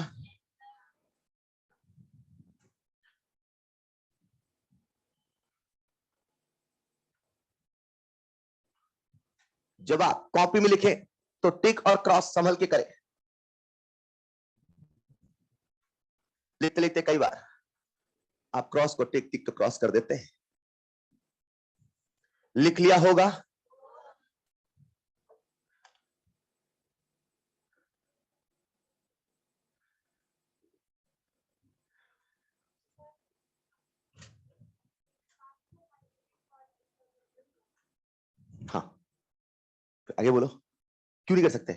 Speaker 1: जब आप कॉपी में लिखें तो टिक और क्रॉस संभल के करें। लिखते लिखते कई बार आप क्रॉस को टिक, टिक को क्रॉस कर देते हैं। लिख लिया होगा। हाँ आगे बोलो, क्यों नहीं कर सकते?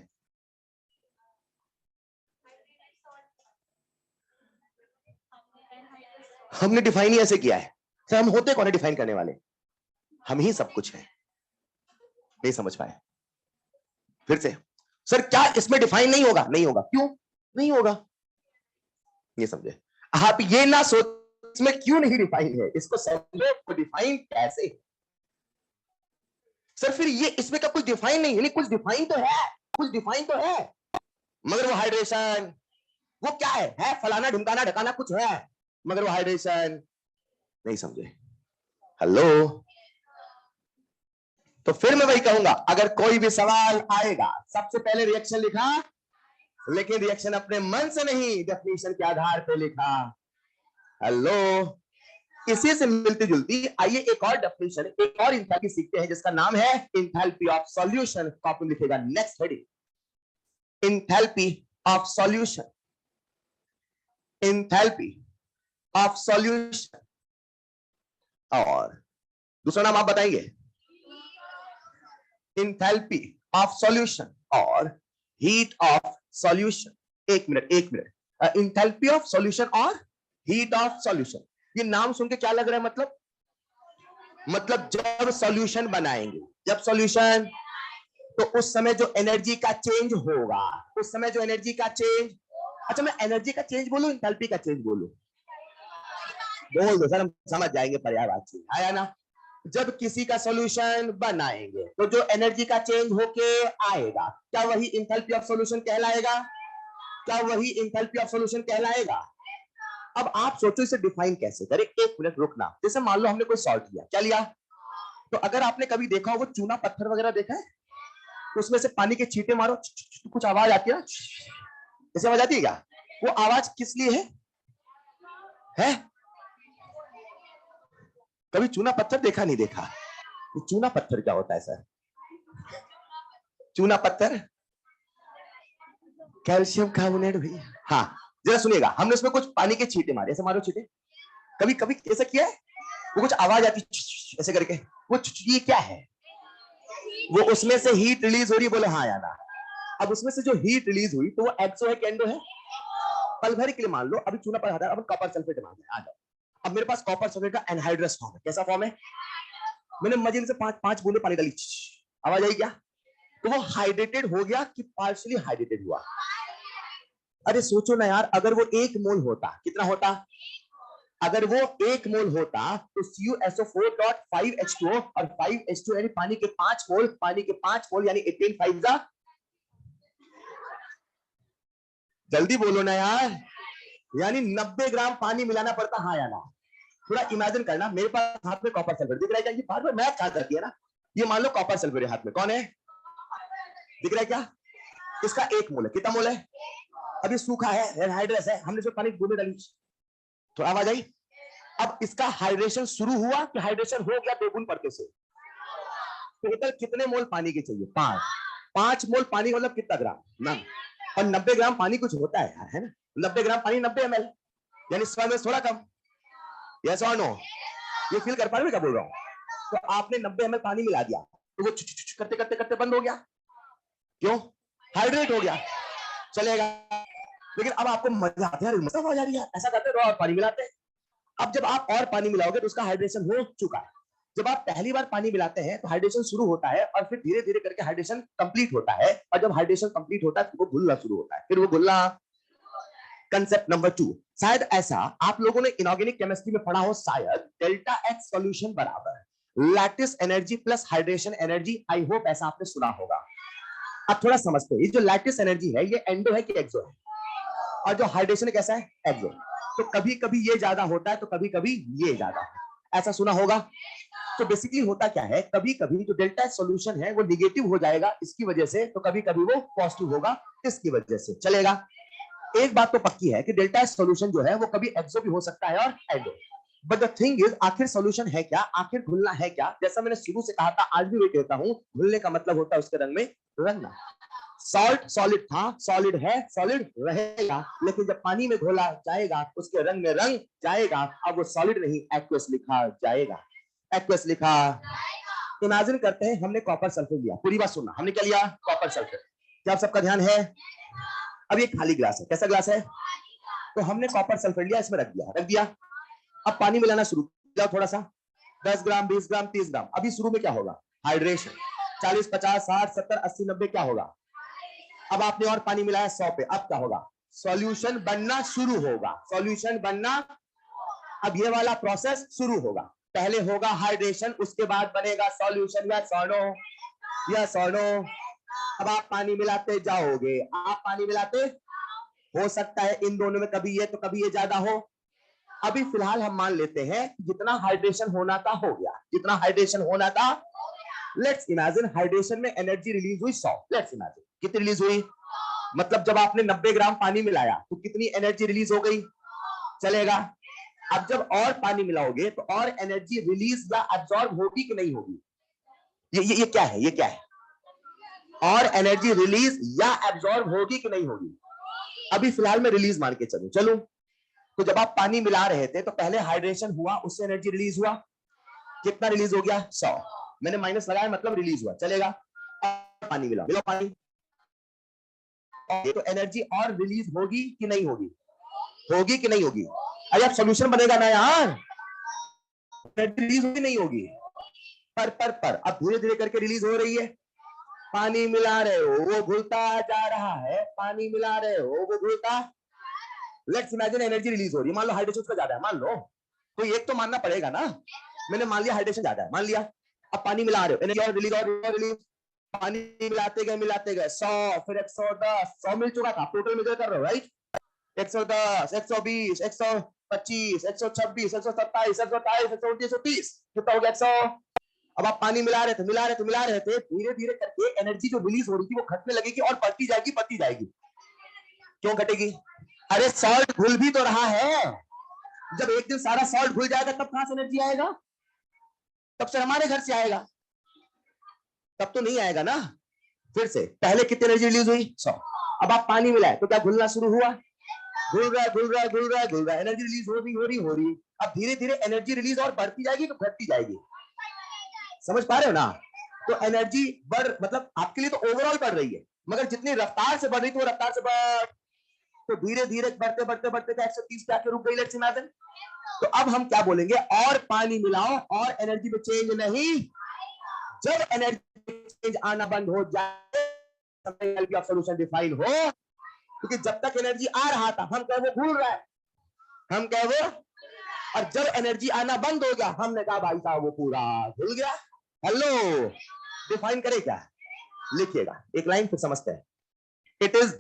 Speaker 1: हमने डिफाइन ही ऐसे किया है सर। हम होते कौन है डिफाइन करने वाले? हम ही सब कुछ है। नहीं समझ पाए? फिर से सर क्या इसमें डिफाइन नहीं होगा? नहीं होगा। क्यों नहीं होगा ये समझे। आप ये ना सोच इसमें क्यों नहीं डिफाइन है, इसको समझो तो डिफाइन कैसे। सर फिर ये इसमें का कुछ डिफाइन नहीं है। कुछ डिफाइन तो है, कुछ डिफाइन तो है, मगर वो हाइड्रेशन वो क्या है फलाना ढिमकाना ढकाना कुछ है, मगर वो हाइड्रेशन नहीं समझे। हेलो, तो फिर मैं वही कहूंगा, अगर कोई भी सवाल आएगा सबसे पहले रिएक्शन लिखा, लेकिन रिएक्शन अपने मन से नहीं, डेफिनेशन के आधार पे लिखा। हेलो, इसी से मिलती जुलती आइए एक और डेफिनेशन, एक और इंथैल्पी सीखते हैं जिसका नाम है इंथैल्पी ऑफ सॉल्यूशन। कॉपी लिखेगा next heading, enthalpy of solution, enthalpy of solution. और दूसरा नाम आप बताएंगे, इंथैल्पी ऑफ सॉल्यूशन और हीट ऑफ सॉल्यूशन। एक मिनट, इंथैल्पी ऑफ सॉल्यूशन और हीट ऑफ सॉल्यूशन, ये नाम सुन के क्या लग रहा है? मतलब जब सॉल्यूशन बनाएंगे, जब सॉल्यूशन, तो उस समय जो एनर्जी का चेंज होगा, उस समय जो एनर्जी का चेंज, अच्छा मैं एनर्जी का चेंज बोलूं इंथैल्पी का चेंज बोलूं? बोल दो सर, हम समझ जाएंगे पर्याय बात से, आया ना। जब किसी का सॉल्यूशन बनाएंगे तो जो एनर्जी का चेंज होके आएगा, क्या वही इंथैल्पी ऑफ सॉल्यूशन कहलाएगा? क्या वही इंथैल्पी ऑफ सॉल्यूशन कहलाएगा? अब आप सोचो इसे डिफाइन कैसे करें। एक मिनट रुकना। जैसे मान लो हमने कोई सॉल्ट लिया, क्या लिया? तो अगर आपने कभी देखा हो वो चूना पत्थर वगैरह देखा है, तो उसमें से पानी के छींटे मारो तो कुछ आवाज आती है ना, ऐसे आवाज आती है क्या? वो आवाज किस लिए है? कभी चूना पत्थर देखा नहीं देखा? तो चूना पत्थर क्या होता है सर? चूना पत्थर कैल्शियम कार्बोनेट भी। हाँ जरा सुनिएगा, हमने उसमें कुछ पानी के छींटे मारे, ऐसे मारो छींटे, कभी कभी ऐसा किया है? वो कुछ आवाज आती ऐसे करके, वो ये क्या है? वो उसमें से हीट रिलीज हो रही है, बोले हाँ या ना। अब उसमें से जो हीट रिलीज हुई तो वो एक्सो है कि एंडो है? पल भर के लिए मान लो अभी चूना पर आता है, अब कॉपर सल्फेट मान आ जाओ। अब मेरे पास कॉपर सल्फेट का एनहाइड्रस फॉर्म है। कैसा फॉर्म है? मैंने मजे से पांच बूंदे पानी डाली, आवाज आई क्या? तो वो हाइड्रेटेड हो गया कि पार्शियली हाइड्रेटेड हुआ? अरे सोचो ना यार, अगर वो 1 मोल होता, कितना होता? अगर वो 1 मोल होता तो CuSO4.5H2O, और 5H2 यानी पानी के 5 मोल, पानी के 5 मोल यानी 18 5 जा, जल्दी बोलो ना यार, यानी 90 ग्राम पानी मिलाना पड़ता, हाँ या ना? थोड़ा इमेजिन करना, मेरे पास हाथ में कॉपर सल्फेट दिख रहा है क्या? ये बार बार मैथ कहा करती है ना। ये मान लो कॉपर सल्फेट हाथ में, कौन है दिख रहा है क्या? इसका 1 मोल है, कितना मोल है? अभी सूखा है, एनहाइड्रस है, हमने इसमें पानी की बूंदे डाली, तो आवाज आई। अब इसका हाइड्रेशन शुरू हुआ कि हाइड्रेशन हो गया 2 बूंद पड़ते से? टोटल कितने मोल पानी के चाहिए? 5 मोल पानी मतलब कितना ग्राम? नन। और 90 ग्राम पानी कुछ होता है यार, है ना? 90 ग्राम पानी 90 ml, यानी 100 ml थोड़ा कम। यस और नो? ये फील कर पा रहे हो क्या बोल रहा हूँ? तो आपने 90 ml पानी मिला दिया तो वो करते करते करते बंद हो गया, क्यों? हाइड्रेट हो गया, चलेगा। लेकिन अब आपको मजा आता है, मजा आ जा रही है, ऐसा करते रहो और पानी मिलाते हैं। अब जब आप और पानी मिलाओगे तो उसका हाइड्रेशन हो चुका है। जब आप पहली बार पानी मिलाते हैं तो हाइड्रेशन शुरू होता है और फिर धीरे धीरे करके हाइड्रेशन कंप्लीट होता है, और जब हाइड्रेशन कंप्लीट होता है तो वो घुलना शुरू होता है, फिर वो घुलना। कंसेप्ट नंबर 2, शायद ऐसा आप लोगों ने इनऑर्गेनिक केमिस्ट्री में पढ़ा हो, शायद डेल्टा एक्स सॉल्यूशन बराबर lattice energy plus hydration energy. I hope ऐसा आपने सुना होगा। अब थोड़ा समझते हैं, ये जो लैटिस एनर्जी है ये एंडो है कि एक्सो है? और जो हाइड्रेशन कैसा है? एक्सो। तो कभी कभी ये ज्यादा होता है तो कभी कभी ये ज्यादा है, ऐसा सुना होगा। तो बेसिकली होता क्या है, कभी कभी जो डेल्टा सॉल्यूशन है वो निगेटिव हो जाएगा इसकी वजह से, तो कभी कभी वो पॉजिटिव होगा इसकी वजह से, चलेगा। एक बात तो पक्की है कि डेल्टा सॉल्यूशन जो है वो कभी एक्सो भी हो सकता है और endo. But the thing is, आखिर सॉल्यूशन है क्या? आखिर घुलना है क्या? जैसा मैंने शुरू से कहा था, आज भी मैं कहता हूं, घुलने का मतलब होता है उसके रंग में रंगना। सॉल्ट सॉलिड था, सॉलिड है, सॉलिड रहेगा, लेकिन जब पानी में घोला जाएगा उसके रंग में रंग जाएगा। अब वो सॉलिड नहीं एक्वस लिखा जाएगा, एक्वस लिखा। इमेजिन करते हैं हमने कॉपर सल्फेट लिया, पूरी बात सुनना, हमने क्या लिया? Copper sulphate. क्या आप सबका ध्यान है? अब ये खाली ग्लास है, कैसा ग्लास है? तो हमने कॉपर सल्फेट लिया, इसमें रख दिया, अब पानी मिलाना शुरू जाओ थोड़ा सा, 10 ग्राम 20 ग्राम 30 ग्राम। अभी शुरू में क्या होगा? हाइड्रेशन। 40 50 60 70 80 90 क्या होगा? अब आपने और पानी मिलाया 100 पे, अब क्या होगा? सॉल्यूशन बनना शुरू होगा, सॉल्यूशन बनना। अब ये वाला प्रोसेस शुरू होगा, पहले होगा हाइड्रेशन, उसके बाद बनेगा सॉल्यूशन। या सोनो, या सोनो। अब आप पानी मिलाते जाओगे, आप पानी मिलाते, हो सकता है इन दोनों में कभी ये तो कभी ये ज्यादा हो। अभी फिलहाल हम मान लेते हैं जितना हाइड्रेशन होना था हो गया, जितना हाइड्रेशन होना था। लेट्स इमेजिन हाइड्रेशन में एनर्जी रिलीज हुई 100। लेट्स इमेजिन कितनी रिलीज हुई? मतलब जब आपने 90 ग्राम पानी मिलाया तो कितनी एनर्जी रिलीज हो गई? चलेगा। अब जब और पानी मिलाओगे तो और एनर्जी रिलीज या एब्जॉर्ब होगी कि नहीं होगी? ये क्या है? ये क्या है? और एनर्जी रिलीज या एब्जॉर्ब होगी कि नहीं होगी? अभी फिलहाल मैं रिलीज मान के चलूं। तो जब आप पानी मिला रहे थे तो पहले हाइड्रेशन हुआ, उससे एनर्जी रिलीज हुआ। कितना रिलीज हो गया? 100। मैंने माइनस लगाया मतलब रिलीज हुआ। चलेगा। पानी मिला पानी, तो एनर्जी और रिलीज होगी कि नहीं होगी? होगी कि नहीं होगी? अरे अब सॉल्यूशन बनेगा ना यार, एनर्जी रिलीज होगी नहीं होगी? पर अब धीरे धीरे करके रिलीज हो रही है। पानी मिला रहे हो वो घुलता जा रहा है, पानी मिला रहे हो वो घुलता। लेट्स इमेजिन एनर्जी रिलीज हो रही है, मान लो हाइड्रेशन उसका ज्यादा है, मान लो, तो एक तो मानना पड़ेगा ना। मैंने मान लिया हाइड्रेशन ज्यादा है, मान लिया। अब पानी मिला रहे हो, एनर्जी और रिलीज और रिलीज, पानी मिलाते गए 100, फिर 110, 100 मिल चुका था, टोटल मेजर कर रहे हो राइट? 110, 120, 125, 126, 127, 128, 129, 130, कितना हो गया? 100। अब आप पानी मिला रहे थे, धीरे धीरे करके एनर्जी जो रिलीज हो रही थी वो घटने लगेगी और बढ़ती जाएगी। क्यों घटेगी? अरे सॉल्ट घुल भी तो रहा है। जब एक दिन सारा सॉल्ट घुल जाएगा तब कहां से एनर्जी आएगा? तब से हमारे घर से आएगा, तब तो नहीं आएगा ना। फिर से पहले कितनी एनर्जी रिलीज हुई? 100। अब आप पानी मिलाए तो क्या घुलना शुरू हुआ? घुल रहा है, एनर्जी रिलीज हो रही। अब धीरे धीरे एनर्जी रिलीज और बढ़ती जाएगी तो घटती जाएगी। समझ पा रहे हो ना? तो एनर्जी बढ़, मतलब आपके लिए तो ओवरऑल बढ़ रही है, मगर जितनी रफ्तार से बढ़ रही थी वो रफ्तार से बढ़, तो धीरे धीरे बढ़ते 130 पे आके रुक गई। Let's imagine. तो अब हम क्या बोलेंगे? और पानी मिलाओ और एनर्जी में चेंज नहीं। जब एनर्जी चेंज आना बंद हो जाए, सॉल्यूशन डिफाइन हो, क्योंकि जब तक एनर्जी आ रहा था हम कहे वो घूल रहा है, हम कहे वो, और जब एनर्जी आना बंद हो गया हमने कहा भाई साहब वो पूरा घुल गया। हेलो, डिफाइन करे क्या? लिखिएगा एक लाइन फिर समझते हैं। It is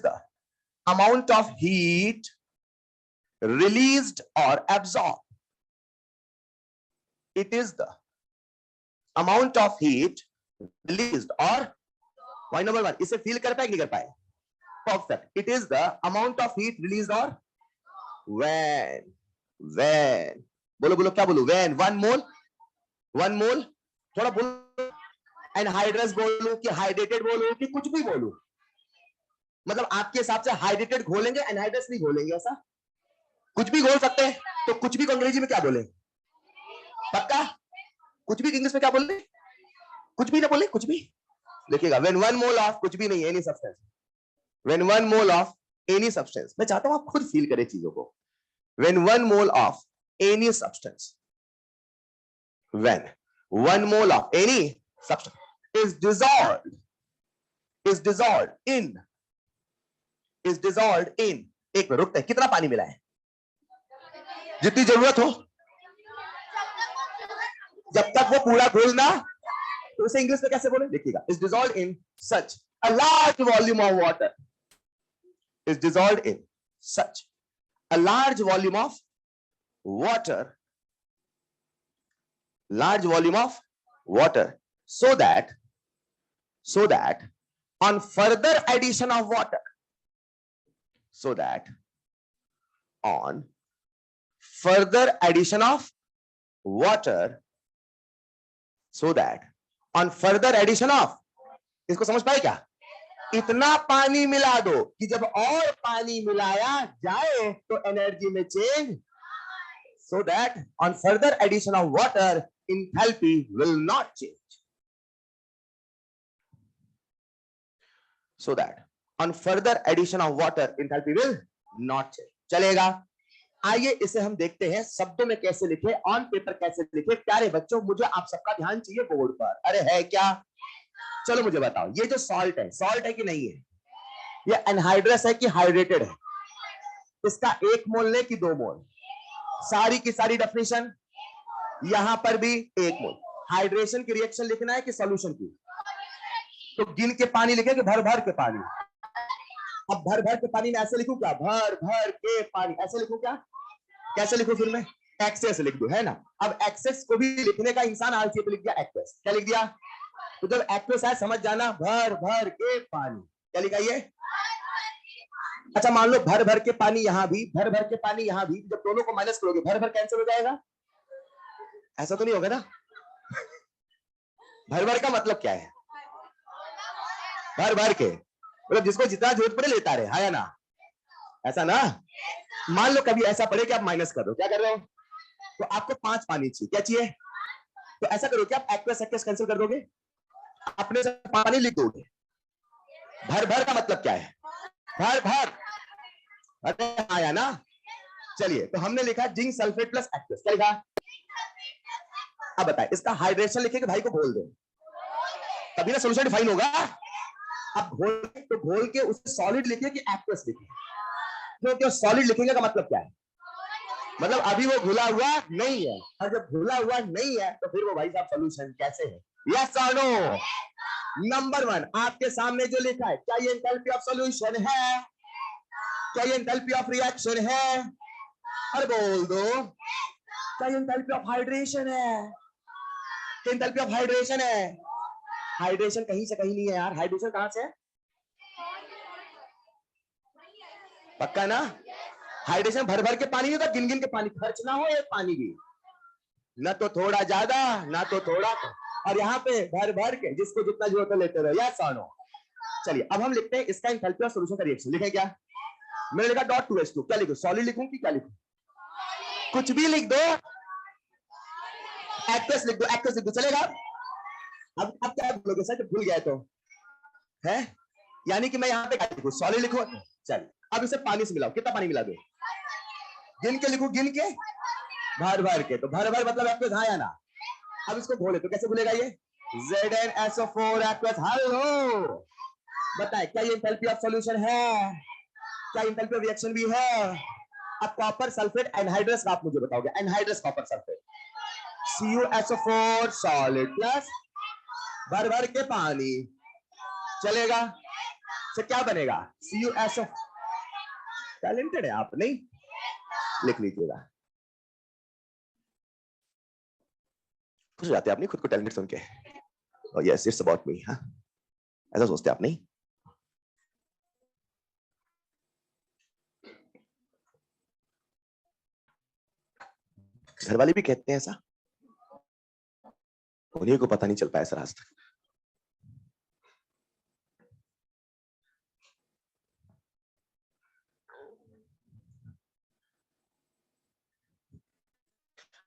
Speaker 1: the amount of heat released or absorbed. It is the amount of heat released or, point number 1, इसे फील कर पाए नहीं कर पाए? Perfect. It is the amount of heat released or when बोलो क्या बोलो? when 1 mole थोड़ा बोलो, एनहाइड्रस बोलूं कि हाइड्रेटेड बोलूं कि कुछ भी बोलूं? मतलब आपके हिसाब से हाइड्रेटेड घोलेंगे, एनहाइड्रस नहीं घोलेंगे? ऐसा कुछ भी घोल सकते हैं, तो कुछ भी को अंग्रेजी में क्या बोले? पक्का? कुछ भी इंग्लिश में क्या बोले? कुछ भी ना बोले, कुछ भी। देखिएगा, when 1 mole of कुछ भी नहीं, any substance, when 1 mole of any substance, मैं चाहता हूं आप खुद फील करें चीजों को। when 1 mole of any substance, when 1 mole of any substance is dissolved in, एक मिनट रुकते हैं, कितना पानी मिला है? जितनी जरूरत हो, जब तक वो पूरा घुलना। तो उसे इंग्लिश में कैसे बोले? देखिएगा, is dissolved in such a large volume of water, is dissolved in such a large volume of water, so that on further addition of water, so that on further addition of water, so that on further addition of, इसको समझ पाए क्या? इतना पानी मिला दो कि जब और पानी मिलाया जाए तो एनर्जी में change, so that on further addition of water enthalpy will not change, so that on further addition of water enthalpy will not चलेगा। आइए इसे हम देखते हैं शब्दों में कैसे लिखे, ऑन पेपर कैसे लिखे। प्यारे बच्चों, मुझे आप सबका ध्यान चाहिए बोर्ड पर। अरे है क्या? चलो मुझे बताओ, ये जो सॉल्ट है कि नहीं है? ये एनहाइड्रस है कि हाइड्रेटेड है? इसका 1 मोल ले कि 2 मोल? सारी की सारी डेफिनेशन यहां पर भी 1 मोल। हाइड्रेशन की रिएक्शन लिखना है कि सॉल्यूशन की? तो गिन के पानी लिखे कि भर भर के पानी? अब भर भर के पानी में ऐसे लिखूं क्या? भर भर के पानी ऐसे लिखूं क्या? कैसे लिखूं फिर मैं? एक्सेस लिख दूं, है ना? अब एक्सेस को भी लिखने का इंसान आलसी है, तो लिख दिया एक्सेस। क्या लिख दिया? तो जब एक्सेस है समझ जाना, भर भर के पानी। क्या लिखा ये? अच्छा मान लो भर भर के पानी यहां भी, भर भर के पानी यहां भी, जब दोनों को माइनस करोगे भर भर कैंसिल हो जाएगा? ऐसा तो नहीं होगा ना? भर भर का मतलब क्या है? भर भर के मतलब जिसको जितना जरूरत पड़े लेता रहे, है ना? ऐसा ना? मान लो कभी ऐसा पड़े कि आप माइनस कर रहे हो, क्या कर रहे हो? तो आपको 5 पानी चाहिए, क्या चाहिए? तो ऐसा करो कि आप एक्वस एक्वस कैंसिल कर दोगे, अपने से पानी लिख दोगे। भर भर का मतलब क्या है? भर भर। अरे आया ना? चलिए तो हमने लिखा जिंक सल्फेट प्लस एक्वस। क्या लिखा? अब बताए इसका हाइड्रेशन लिखे कि भाई को घोल दे, तभी ना सोल्यूशन डिफाइन होगा। अब घोल तो घोल के उसे सॉलिड लिखे कि एक्वस लिखे? क्योंकि सॉलिड लिखेंगे का मतलब क्या है? मतलब अभी वो घुला हुआ नहीं है, और जब घुला हुआ नहीं है तो फिर वो भाई साहब सॉल्यूशन कैसे है? यस और नो? नंबर 1 आपके सामने जो लिखा है, क्या ये एंथैल्पी ऑफ सॉल्यूशन है? क्या ये एंथैल्पी ऑफ रिएक्शन है? अरे बोल दो। क्या ये एंथैल्पी ऑफ हाइड्रेशन है? क्या एंथैल्पी ऑफ हाइड्रेशन है? हाइड्रेशन कहीं से कहीं नहीं है यार। हाइड्रेशन कहां से है? पक्का ना? हाइड्रेशन भर भर के पानी होगा, गिन गिन के पानी खर्च ना हो, एक पानी भी ना तो थोड़ा ज्यादा ना तो थोड़ा और यहाँ पे भर भर के जिसको जितना जरूरत है लेते रहो। यस और नो? चलिए अब हम लिखते हैं इसका एंथैल्पी और सॉल्यूशन का रिएक्शन। लिखे क्या? मैंने लिखा डॉट 2s2। क्या लिखूं? सॉलिड लिखूं कि क्या लिखूं? कुछ भी लिख दो, एक्वस लिख दो, एक्वस लिख दो, चलेगा? अब क्या बोलोगे सर जब भूल गया तो? है यानी कि मैं यहाँ पे क्या लिखूं? सॉलिड लिखूं? चलिए अब इसे पानी से मिलाओ। कितना पानी मिला दो? गिन के लिखूं? गिन के? भर भर के। तो भर भर मतलब एक्वस, हाँ या ना? अब इसको घोले तो कैसे घुलेगा ये? ZnSO4 aqueous. हेलो बताए क्या ये एंथैल्पी ऑफ सॉल्यूशन है? क्या एंथैल्पी ऑफ रिएक्शन भी है? अब कॉपर सल्फेट एनहाइड्रस का आप मुझे बताओगे। Anhydrous copper sulphate CuSO4 solid plus भर भर के पानी, चलेगा? तो क्या बनेगा? CuSO। टैलेंटेड है आप, नहीं? लिख लीजिएगा। खुश हो जाते हैं आप नहीं खुद को टैलेंटेड सुन के? Oh yes it's about me. हाँ ऐसा सोचते आप नहीं? घर वाले भी कहते हैं ऐसा, उन्हीं को पता नहीं चल पाया सर आज तक।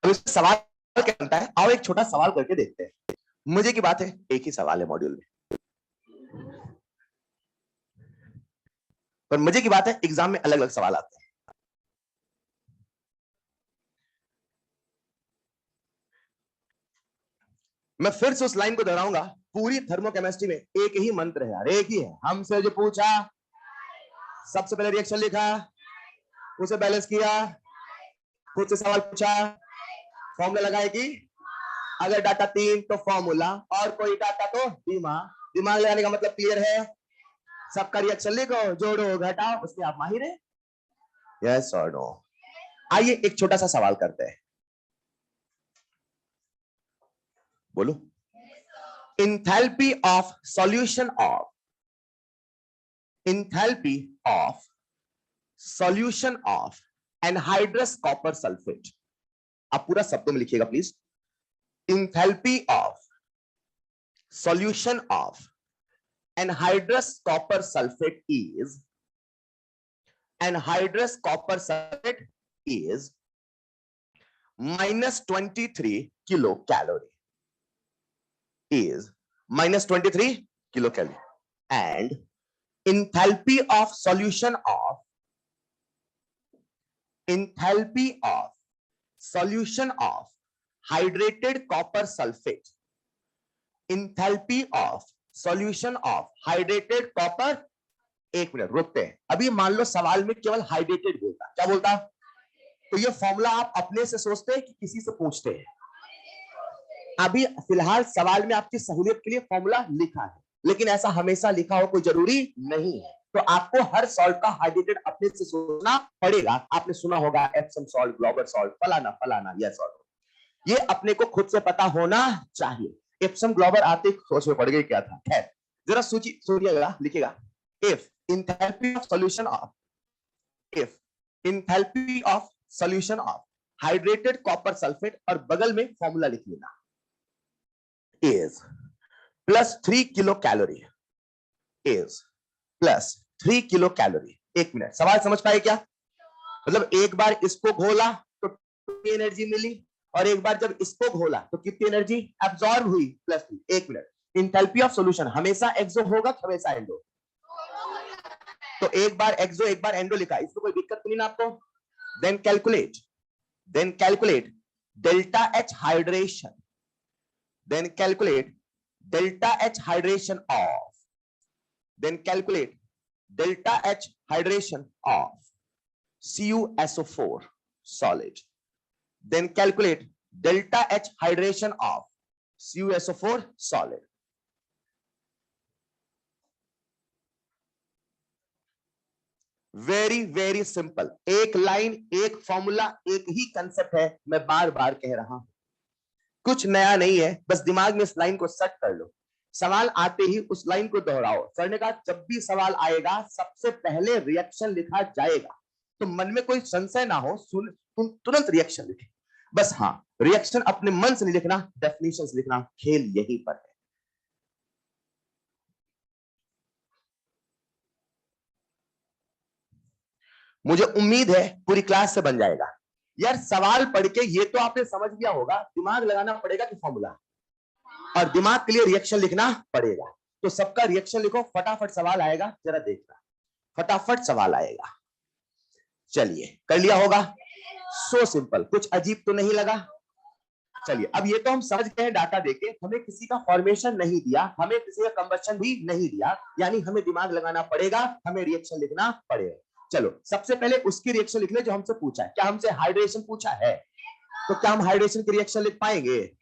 Speaker 1: अब इस सवाल क्या बनता है, आओ एक छोटा सवाल करके देखते हैं। मुझे की बात है, एक ही सवाल है मॉड्यूल में, पर मजे की बात है एग्जाम में अलग अलग सवाल आते हैं। मैं फिर से उस लाइन को दोहराऊंगा, पूरी थर्मोकेमिस्ट्री में एक ही मंत्र है यार, एक ही है। हमसे जो पूछा सबसे पहले रिएक्शन लिखा, उसे बैलेंस किया, खुद से सवाल पूछा, फॉर्मूला लगाए कि अगर डाटा 3 तो फॉर्मूला, और कोई डाटा तो दिमाग। दिमाग लगाने का मतलब क्लियर है? सबका रिएक्शन लिखो, जोड़ो घटाओ, उसके आप माहिर है? यस और नो? आइए एक छोटा सा सवाल करते हैं, बोलो। Enthalpy of solution of, enthalpy of solution of anhydrous copper sulphate. आप पूरा शब्दों में लिखिएगा please. Enthalpy of solution of anhydrous copper sulphate is, anhydrous copper sulfate is minus 23 kilocalorie, is minus 23 kilocalorie, and enthalpy of solution of enthalpy of solution of hydrated copper sulfate, enthalpy of solution of hydrated copper। एक minute रुकते हैं, अभी मान लो सवाल में केवल hydrated बोलता, क्या बोलता? तो ये फॉर्मूला आप अपने से सोचते हैं कि किसी से पूछते हैं? अभी फिलहाल सवाल में आपकी सहूलियत के लिए फॉर्मूला लिखा है, लेकिन ऐसा हमेशा लिखा हो कोई जरूरी नहीं है। तो आपको हर सॉल्ट का हाइड्रेटेड अपने से सोचना पड़ेगा। आपने सुना होगा एप्सम सॉल्ट, ग्लोबल सॉल्ट, फलाना फलाना, यह सॉल्ट, ये अपने को खुद से पता होना चाहिए। एप्सम ग्लोबल आते सोच में पड़ गई क्या था। खैर जरा सूची सुनिएगा, लिखिएगा। If enthalpy of solution of, if enthalpy of solution of hydrated copper sulfate, और बगल में फॉर्मूला लिख लेना, is plus 3 kilo calorie, is plus 3 kilo calorie. एक मिनट, सवाल समझ पाए क्या? मतलब एक बार इसको घोला तो कितनी एनर्जी मिली, और एक बार जब इसको घोला तो कितनी एनर्जी एब्सॉर्ब हुई, प्लस 3। एक मिनट, इंथैल्पी ऑफ सॉल्यूशन हमेशा एक्सो होगा कि हमेशा एंडो? तो एक बार एक्सो एक बार एंडो लिखा, इसमें कोई दिक्कत नहीं ना आपको? Then calculate delta H hydration, then calculate delta H hydration of, then calculate delta H hydration of CuSO4 solid, then calculate delta H hydration of CuSO4 solid। Very very simple, एक line, एक formula, एक ही concept है। मैं बार बार कह रहा हूं, कुछ नया नहीं है, बस दिमाग में इस लाइन को सेट कर लो। सवाल आते ही उस लाइन को दोहराओ। सर ने कहा जब भी सवाल आएगा सबसे पहले रिएक्शन लिखा जाएगा, तो मन में कोई संशय ना हो, तुरंत रिएक्शन लिखे। बस हाँ, रिएक्शन अपने मन से नहीं लिखना, डेफिनेशंस लिखना। खेल यहीं पर है। मुझे उम्मीद है पूरी क्लास से बन जाएगा। यार सवाल पढ़ के ये तो आपने समझ लिया होगा, दिमाग लगाना पड़ेगा कि फॉर्मूला, और दिमाग के लिए रिएक्शन लिखना पड़ेगा। तो सबका रिएक्शन लिखो, फटाफट सवाल आएगा, जरा देखना, फटाफट सवाल आएगा। चलिए कर लिया होगा, सो सिंपल, कुछ अजीब तो नहीं लगा। चलिए अब ये तो हम समझ गए हैं, डाटा देके हमें किसी का फॉर्मेशन नहीं दिया, हमें किसी का कंबशन भी नहीं दिया, यानी हमें दिमाग लगाना पड़ेगा, हमें रिएक्शन लिखना पड़ेगा। चलो सबसे पहले उसकी रिएक्शन लिख ले जो हमसे पूछा है। क्या हमसे हाइड्रेशन पूछा है? तो क्या हम हाइड्रेशन की रिएक्शन लिख पाएंगे?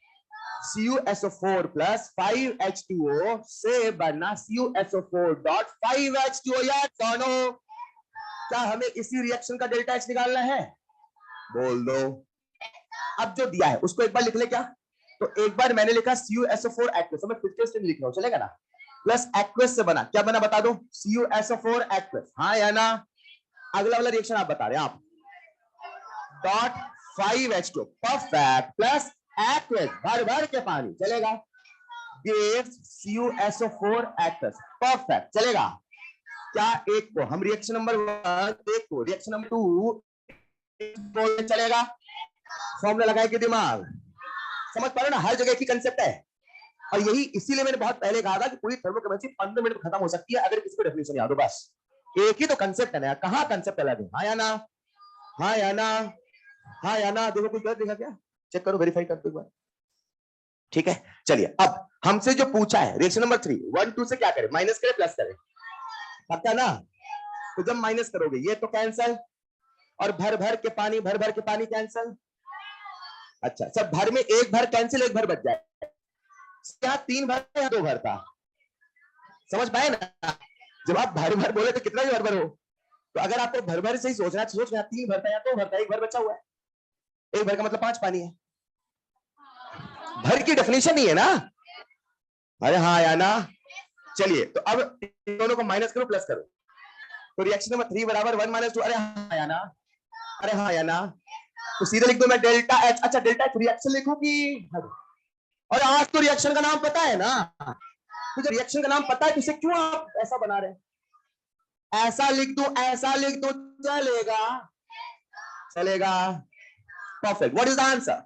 Speaker 1: CuSO4 plus 5H2O से बनना CuSO4.5H2O। यार दोनों, क्या हमें इसी रिएक्शन का डेल्टा H निकालना है? बोल दो। अब जो दिया है उसको एक बार लिख ले क्या? तो एक बार मैंने लिखा CuSO4 एक्वस, मैं फिर से नहीं लिख रहा हूं, चलेगा ना? प्लस एक्वस से बना, क्या बना बता दो? CuSO4 एक्वस, हाँ या ना? अगला वाला रिएक्शन आप बता रहे हैं आप, dot 5H2O, perfect, plus aqueous, भर भर के पानी, चलेगा? गिव्स CuSO4 एक्वस, परफेक्ट, चलेगा? क्या एक को हम रिएक्शन नंबर 1, एक को रिएक्शन नंबर 2 चलेगा? फॉर्मूला लगाए के दिमाग समझ पा रहे ना, हर जगह की कंसेप्ट है। और यही इसीलिए मैंने बहुत पहले कहा था कि पूरी थर्मोकेमिस्ट्री 15 मिनट में खत्म हो सकती है अगर किसी को डेफिनेशन याद हो। बस एक ही तो कंसेप्ट है ना, कहां कंसेप्ट अलग है? हाँ या ना? हाँ या ना? हाँ या ना? देखो कुछ गलत देखा क्या? चेक करो, वेरीफाई कर दो एक बार। ठीक है, चलिए अब हमसे जो पूछा है रिएक्शन नंबर 3, 1 2 से क्या करें? माइनस करें प्लस करें? पक्का ना? तो जब माइनस करोगे ये तो कैंसल, और भर भर के पानी, भर भर के पानी कैंसल। अच्छा सब भर में एक भर कैंसिल, एक भर बच जाए। क्या 3 भर या 2 भर था? समझ पाए ना? जब आप भर भर बोले तो कितना भी भर भर हो, तो अगर आपको भर भर से ही सोचना है, सोच 3 भर था या 2 भर था, एक भर बचा हुआ है, एक भर का मतलब 5 पानी है। भर की डेफिनेशन नहीं है ना? अरे हाँ या ना? चलिए तो अब इन दोनों को माइनस करो, प्लस करो, तो रिएक्शन नंबर 3 बराबर 1 - 2। अरे हाँ या ना? अरे हाँ या ना? तो सीधे लिख दो मैं डेल्टा H। अच्छा डेल्टा H रिएक्शन लिखूं कि? और आज तो रिएक्शन का नाम पता है ना? तो जब रिएक्शन का नाम पता है तो इसे क्यों आप ऐसा बना रहे हैं? ऐसा लिख दो, ऐसा लिख दो, चलेगा? चलेगा, perfect. What is the answer?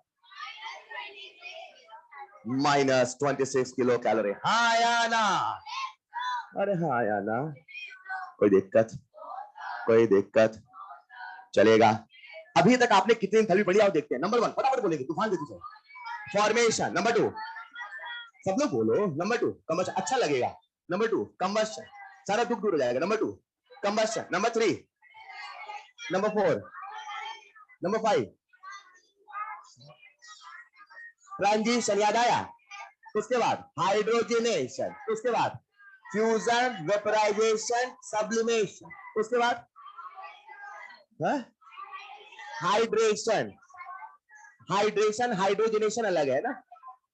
Speaker 1: -26 kilo calorie. हाँ या ना? अरे हाँ या ना? कोई दिक्कत? कोई दिक्कत? चलेगा? अभी तक आपने कितनी एंथैल्पी पढ़ी आओ देखते हैं। नंबर 1 फटाफट बोलेंगे, तूफान देती है, फॉर्मेशन। नंबर 2 सब लोग बोलो, नंबर 2 कंबशन, अच्छा लगेगा। नंबर 2 कंबशन, सारा दुख दूर हो जाएगा। Number 2 combustion. Number 3, number 4, number 5 transition, याद आया? उसके बाद हाइड्रोजनेशन, उसके बाद फ्यूजन, वेपराइजेशन, सब्लिमेशन, उसके बाद हाइड्रेशन। हाइड्रेशन हाइड्रोजनेशन अलग है ना,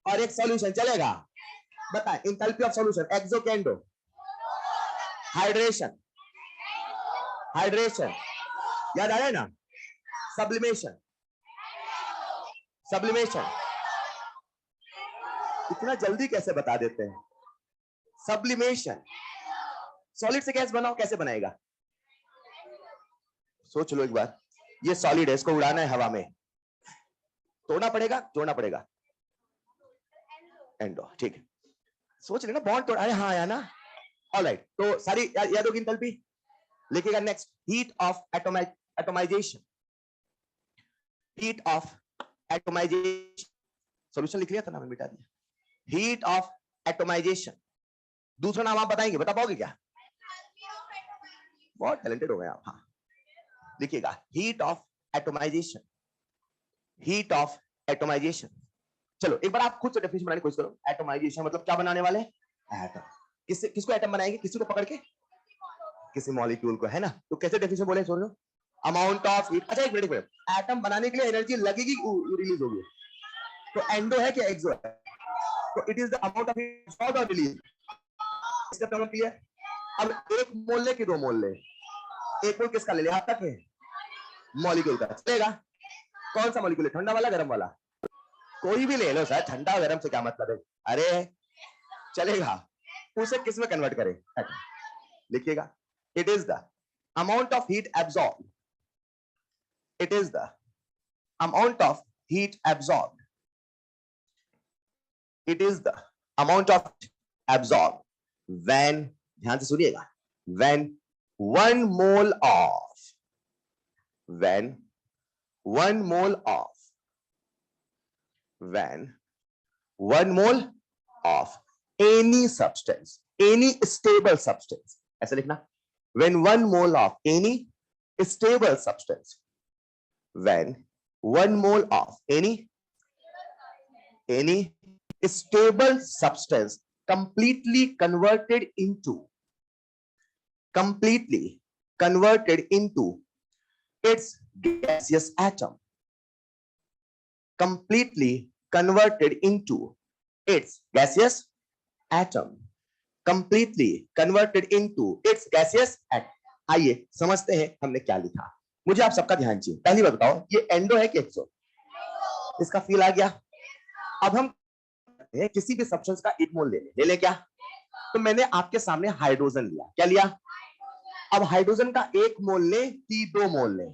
Speaker 1: और एक सॉल्यूशन चलेगा। बताएं एंथैल्पी ऑफ सॉल्यूशन, एक्सो के एंडो, हाइड्रेशन, हाइड्रेशन याद आया ना, सब्लिमेशन, सब्लिमेशन। इतना जल्दी कैसे बता देते हैं? सब्लिमेशन, सॉलिड से गैस बनाओ, कैसे बनाएगा? सोच लो एक बार, ये सॉलिड है, इसको उड़ाना है हवा में, तोड़ना पड़ेगा, जोड़ना पड़ेगा, एंडो, ठीक है। सोच लेना बॉन्ड तोड़, अरे हाँ आया ना, ऑलराइट। तो सारी याद होगी एंथैल्पी। लिखिएगा next, heat of atomization, heat of atomization, solution लिख लिया था ना, मैंने मिटा दिया। हीट ऑफ एटोमाइजेशन, दूसरा नाम आप बताएंगे, बता पाओगे क्या? बहुत टैलेंटेड हो गए आप। हाँ लिखिएगा, heat of atomization, heat of atomization. चलो एक बार आप खुद से डेफिनेशन बनाने की कोशिश करो। एटोमाइजेशन मतलब क्या बनाने वाले? एटम। किसको एटम बनाएंगे? किसी को पकड़ के, किसी मॉलिक्यूल को, है ना? तो कैसे डेफिनेशन बोले? सुनो, अमाउंट ऑफ हीट। अच्छा एक मिनट, एटम बनाने के लिए एनर्जी लगेगी, रिलीज होगी। तो एंडो है क्या एक्सो है? तो it is the amount of heat absorbed और रिलीज। इसका मतलब क्लियर? अब एक मोल ले कि 2 मोल ले? एक मोल किसका ले ले? आप तक है मॉलिक्यूल का, चलेगा? कौन सा मॉलिक्यूल है? ठंडा वाला, गर्म वाला? कोई भी ले लो सर, ठंडा गर्म से क्या मतलब है? अरे चलेगा, उसे किस में कन्वर्ट करें? लिखिएगा, it is the amount of heat absorbed, it is the amount of heat absorbed, it is the amount of absorbed when, ध्यान से सुनिएगा, when 1 mole of, when 1 mole of any substance, any stable substance, ऐसा लिखना, when 1 mole of any stable substance, when 1 mole of any stable substance completely converted into its gaseous atom, completely converted into its gaseous atom, completely converted into its gaseous atom। आइए समझते हैं हमने क्या लिखा। मुझे आप सबका ध्यान चाहिए। पहली बात बताओ, ये एंडो है कि एक्सो? इसका फील आ गया? अब हम किसी भी सब्सटेंस का 1 मोल ले ले क्या? तो मैंने आपके सामने हाइड्रोजन लिया, क्या लिया? अब हाइड्रोजन का 1 मोल ले कि 2 मोल ले?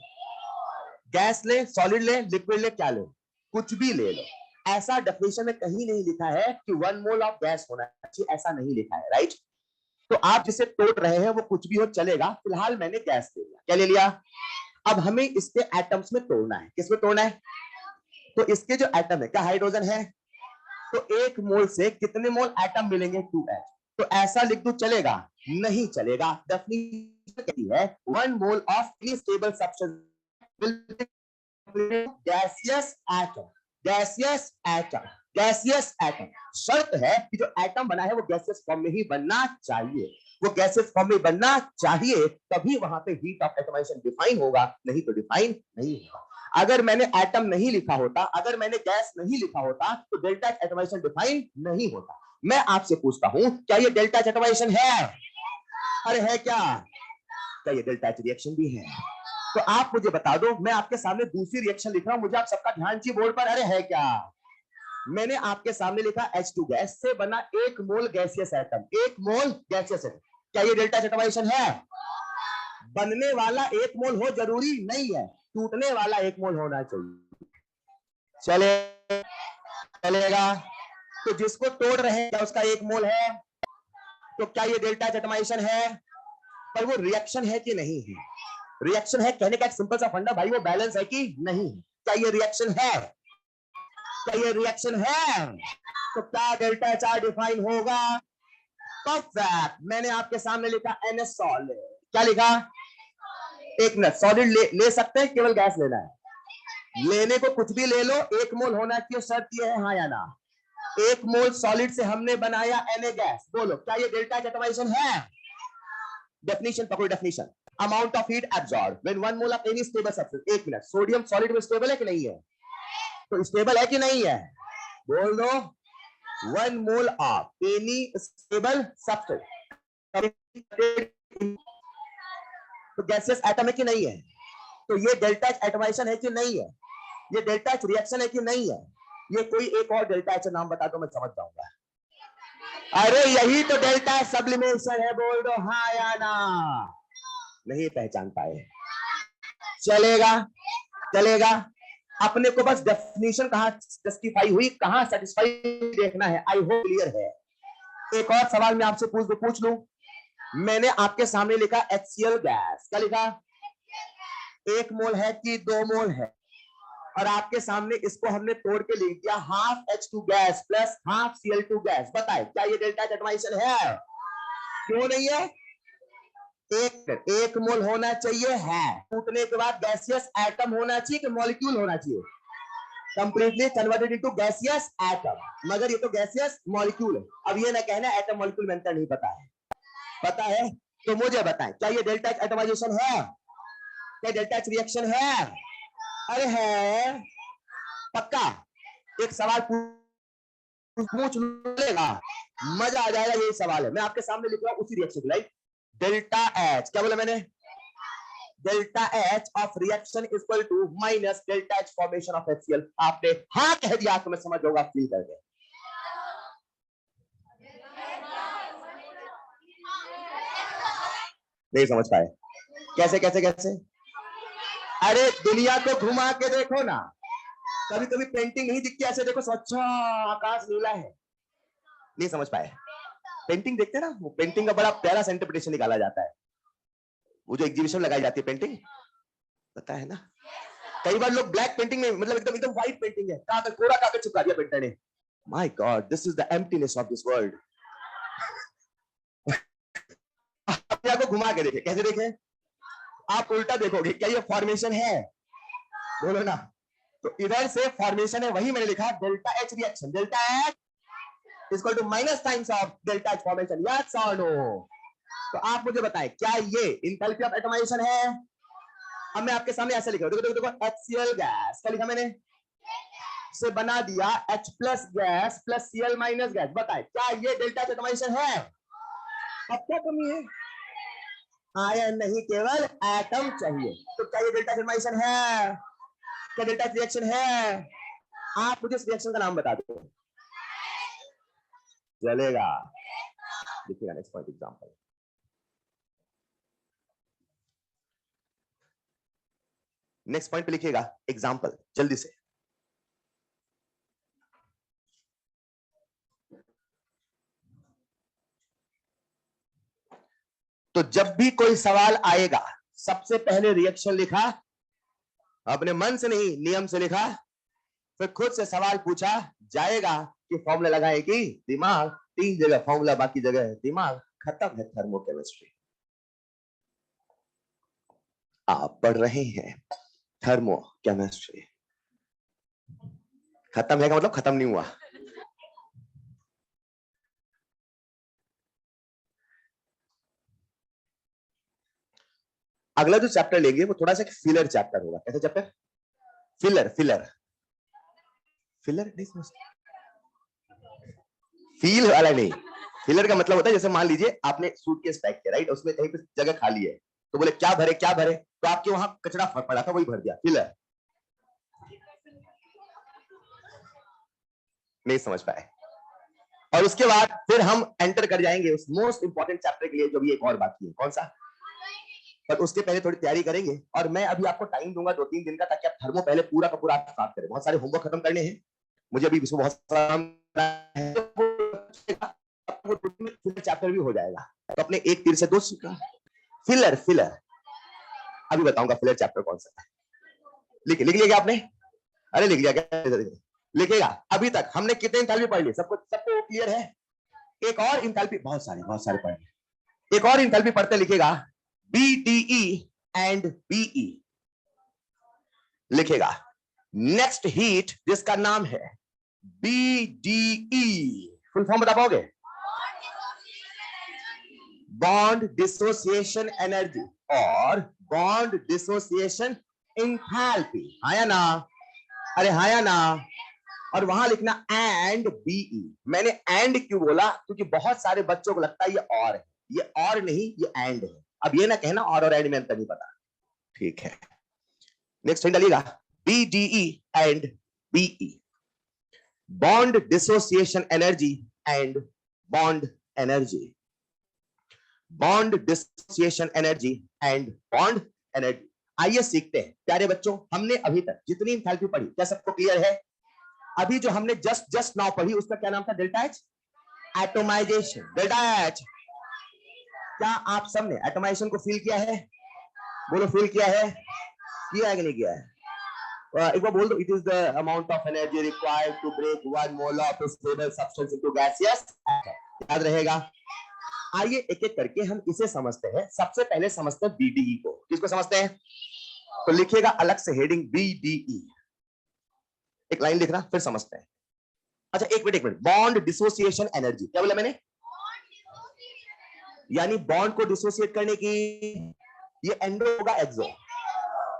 Speaker 1: गैस ले, सॉलिड ले, लिक्विड ले, क्या ले? कुछ भी ले लो। ऐसा डेफिनेशन में कहीं नहीं लिखा है कि 1 मोल ऑफ गैस होना चाहिए, ऐसा नहीं लिखा है, राइट? तो आप जिसे तोड़ रहे हैं वो कुछ भी हो चलेगा। फिलहाल मैंने गैस ले लिया, क्या ले लिया? अब हमें इसके एटम्स में तोड़ना है। किसमें तोड़ना है? तो इसके जो एटम है, क्या हाइड्रोजन है? तो 1 मोल से कितने मोल एटम मिलेंगे? 2H। तो ऐसा लिख दो, चलेगा? नहीं चलेगा। डेफिनेशन कहती है 1 mole of any stable substance gaseous atom, gaseous atom, gaseous atom. शर्त है कि जो एटम बना है वो गैसियस फॉर्म में ही बनना चाहिए, वो गैसियस फॉर्म में बनना चाहिए, तभी वहां पे हीट ऑफ एटमाइजेशन डिफाइन होगा, नहीं तो डिफाइन नहीं होगा। अगर मैंने एटम नहीं लिखा होता, अगर मैंने गैस नहीं लिखा होता, तो डेल्टा एटमाइजेशन डिफाइन नहीं होता। मैं आपसे पूछता हूं, क्या ये डेल्टा एटमाइजेशन है? अरे है क्या? क्या ये डेल्टा रिएक्शन भी है? तो आप मुझे बता दो, मैं आपके सामने दूसरी रिएक्शन लिख रहा हूं, मुझे आप सबका ध्यान चाहिए बोर्ड पर। अरे है क्या? मैंने आपके सामने लिखा H2 गैस से बना 1 मोल गैसियस एटम, 1 मोल गैसियस एटम। क्या ये डेल्टा एटमाइजेशन है? बनने वाला 1 मोल हो जरूरी नहीं है, टूटने वाला 1 मोल होना चाहिए। चलेगा? तो जिसको तोड़ रहे हैं क्या उसका 1 मोल है? तो क्या ये डेल्टा एटमाइजेशन है? पर वो रिएक्शन है कि नहीं है? रिएक्शन है कहने का एक सिंपल सा फंडा भाई, वो बैलेंस है कि नहीं। क्या ये रिएक्शन है? क्या ये रिएक्शन है? तो क्या डेल्टा एच आर डिफाइन होगा? परफेक्ट। मैंने आपके सामने लिखा NH सॉलिड। क्या लिखा? एक मिनट, सॉलिड ले सकते हैं, केवल गैस लेना है। लेने को कुछ भी ले लो, 1 मोल होना चाहिए, शर्त ये है हाँ या ना। 1 मोल सॉलिड से हमने बनाया Na गैस। बोलो क्या ये डेल्टा एच एटमाइजेशन है? डेफिनेशन पकड़ो, definition. Amount of heat absorb when 1 mole of any stable substance. 1 minute, sodium solid में स्टेबल है कि नहीं है? तो स्टेबल है कि नहीं है? बोल दो। 1 mole of any stable substance तो गैसियस एटम है कि नहीं है? तो ये डेल्टा एच एटमाइजेशन है कि नहीं है? ये डेल्टा एच रिएक्शन है कि नहीं है? ये कोई एक और डेल्टा एच नाम बता दो, मैं समझ जाऊंगा। अरे यही तो डेल्टा एच सब्लिमेशन है, बोल दो हाँ या ना। नहीं पहचान पाए? चलेगा, चलेगा। अपने को बस डेफिनेशन कहां जस्टिफाई हुई, कहां सेटिस्फाई देखना है। आई होप क्लियर है। एक और सवाल मैं आपसे पूछ लूं। मैंने आपके सामने लिखा HCl गैस। क्या लिखा? 1 मोल है कि 2 मोल है? और आपके सामने इसको हमने तोड़ के लिख दिया half H2 gas plus half Cl2 gas. बताए क्या ये डेल्टा एटमाइजेशन है? क्यों नहीं है? एक मोल होना चाहिए है। टूटने के बाद गैसियस एटम होना चाहिए कि मॉलिक्यूल होना चाहिए? Completely converted into gaseous atom, मगर ये तो गैसियस मॉलिक्यूल है। अब ये ना कहना एटम मॉलिक्यूल में अंतर नहीं पता है। पता है तो मुझे बताएं क्या ये डेल्टा एच एटमाइजेशन है? क्या डेल्टा एच रिएक्शन है? अरे है पक्का। एक सवाल पूछ लेगा, मजा आ जाएगा। यही सवाल है, मैं आपके सामने लिख रहा हूं उसी रिएक्शन लाइक डेल्टा एच। क्या बोला मैंने? Delta H of reaction equal to minus delta H formation of HCl। आपने हाँ कह दिया तो मैं समझ जाऊंगा फील करके। नहीं समझ पाए? कैसे कैसे कैसे? अरे दुनिया को घुमा के देखो ना, कभी कभी पेंटिंग नहीं दिखती, ऐसे देखो अच्छा आकाश नीला है। नहीं समझ पाए? पेंटिंग देखते ना, वो पेंटिंग का बड़ा प्यारा सा इंटरप्रिटेशन निकाला जाता है। वो जो एग्जीबिशन लगाई जाती है पेंटिंग, पता है ना? कई बार लोग ब्लैक पेंटिंग में, मतलब एकदम एकदम व्हाइट पेंटिंग है, कागज कोरा कागज चिपका दिया पेंटर ने। My God, this is the emptiness of this world. अपने को घुमा के देखे, कैसे देखे? आप उल्टा देखोगे, क्या ये फॉर्मेशन है? बोलो ना। तो इधर से फॉर्मेशन है, वही मैंने लिखा delta H reaction. Delta H equal to minus times of delta H formation. Yes और नो? तो आप मुझे बताएं क्या ये इंथैल्पी ऑफ एटमाइजेशन है? अब मैं आपके सामने ऐसे लिख रहा हूं, देखो देखो देखो, HCl गैस क्या लिखा मैंने? से बना दिया H plus gas plus Cl minus gas. बताएं क्या ये डेल्टा एच एटमाइजेशन है? अब क्या कमी है? आयन नहीं, केवल एटम चाहिए। तो क्या ये डेल्टा एच एटमाइजेशन है? क्या डेल्टा एच रिएक्शन है? आप मुझे इस रिएक्शन का नाम बता दो। चलेगा, देखिएगा next point example. Next point पे लिखिएगा एग्जांपल जल्दी से। तो जब भी कोई सवाल आएगा, सबसे पहले रिएक्शन लिखा, अपने मन से नहीं नियम से लिखा, फिर खुद से सवाल पूछा जाएगा कि फॉर्मूला लगाएगी दिमाग, 3 जगह फॉर्मूला, बाकी जगह दिमाग। खत्म है थर्मोकेमिस्ट्री। आप पढ़ रहे हैं थर्मोकेमिस्ट्री। खत्म है का मतलब खत्म नहीं हुआ। अगला जो चैप्टर लेंगे वो थोड़ा सा फिलर चैप्टर होगा। कैसा चैप्टर? फिलर। फिलर फिलर नहीं समझते? फील वाला नहीं। फिलर का मतलब होता है जैसे मान लीजिए आपने सूटकेस पैक किया, राइट, उसमें कहीं पे जगह खाली है, तो बोले क्या भरे क्या भरे, तो आपके वहां कचरा पड़ा था, वही भर दिया, फिलर। नहीं समझ पाए? और उसके बाद फिर हम एंटर कर जाएंगे उस मोस्ट इंपॉर्टेंट चैप्टर के लिए, जो भी एक और बाकी है। कौन सा? पर उसके पहले थोड़ी तैयारी करेंगे, और मैं अभी आपको टाइम दूंगा 2-3 दिन का, ताकि आप थर्मो पहले पूरा का पूरा स्टार्ट करें। बहुत सारे होमवर्क खत्म करने हैं मुझे अभी, इसमें बहुत सारा चैप्टर भी हो जाएगा, तो अपने एक तीर से 2 सीखा। फिलर फिलर अभी बताऊंगा फ्लेयर चैप्टर कौन सा है। लिख लिया आपने? अरे लिख लिया क्या? लिखेगा। अभी तक हमने कितने इंथैल्पी पढ़ लिए? सबको क्लियर है? एक और इंथैल्पी, बहुत सारे पढ़ लिए। एक और इंथैल्पी पढ़ते, लिखेगा BDE एंड BE। लिखेगा नेक्स्ट हीट जिसका नाम है BDE, फुल फॉर्म बता पाओगे? बॉन्ड डिसोसिएशन एनर्जी और बॉन्ड डिसोसिएशन इंथैल्पी। हाँ या ना? अरे हाँ या ना? और वहां लिखना एंड BE। मैंने एंड क्यों बोला? क्योंकि बहुत सारे बच्चों को लगता है ये और है, ये और नहीं, ये एंड है। अब ये ना कहना और एंड में अंतर नहीं पता। ठीक है, नेक्स्ट हिंट डालिएगा BDE and BE, bond dissociation energy and bond energy, bond dissociation energy and bond energy. आइए सीखते हैं प्यारे बच्चों, हमने अभी तक जितनी एंथैल्पी पढ़ी, क्या सबको क्लियर है? अभी जो हमने जस्ट नाउ पढ़ी उसका क्या नाम था? Delta H, atomisation. Delta H, क्या आप सबने एटोमाइजेशन को फील किया है? बोलो, फील किया है? किया है कि नहीं किया है? एक बार बोल दो, it is the amount of energy required to break one mole of stable substance into gaseous. याद रहेगा। आइए एक एक करके हम इसे समझते हैं। सबसे पहले समझते हैं BDE को। किसको समझते हैं? तो लिखिएगा अलग से हेडिंग BDE, एक लाइन लिखना, फिर समझते हैं। अच्छा एक मिनट, बॉन्ड डिसोसिएशन एनर्जी, क्या बोला मैंने? यानी बॉन्ड को डिसोसिएट करने की, ये एंडो होगा एक्सो,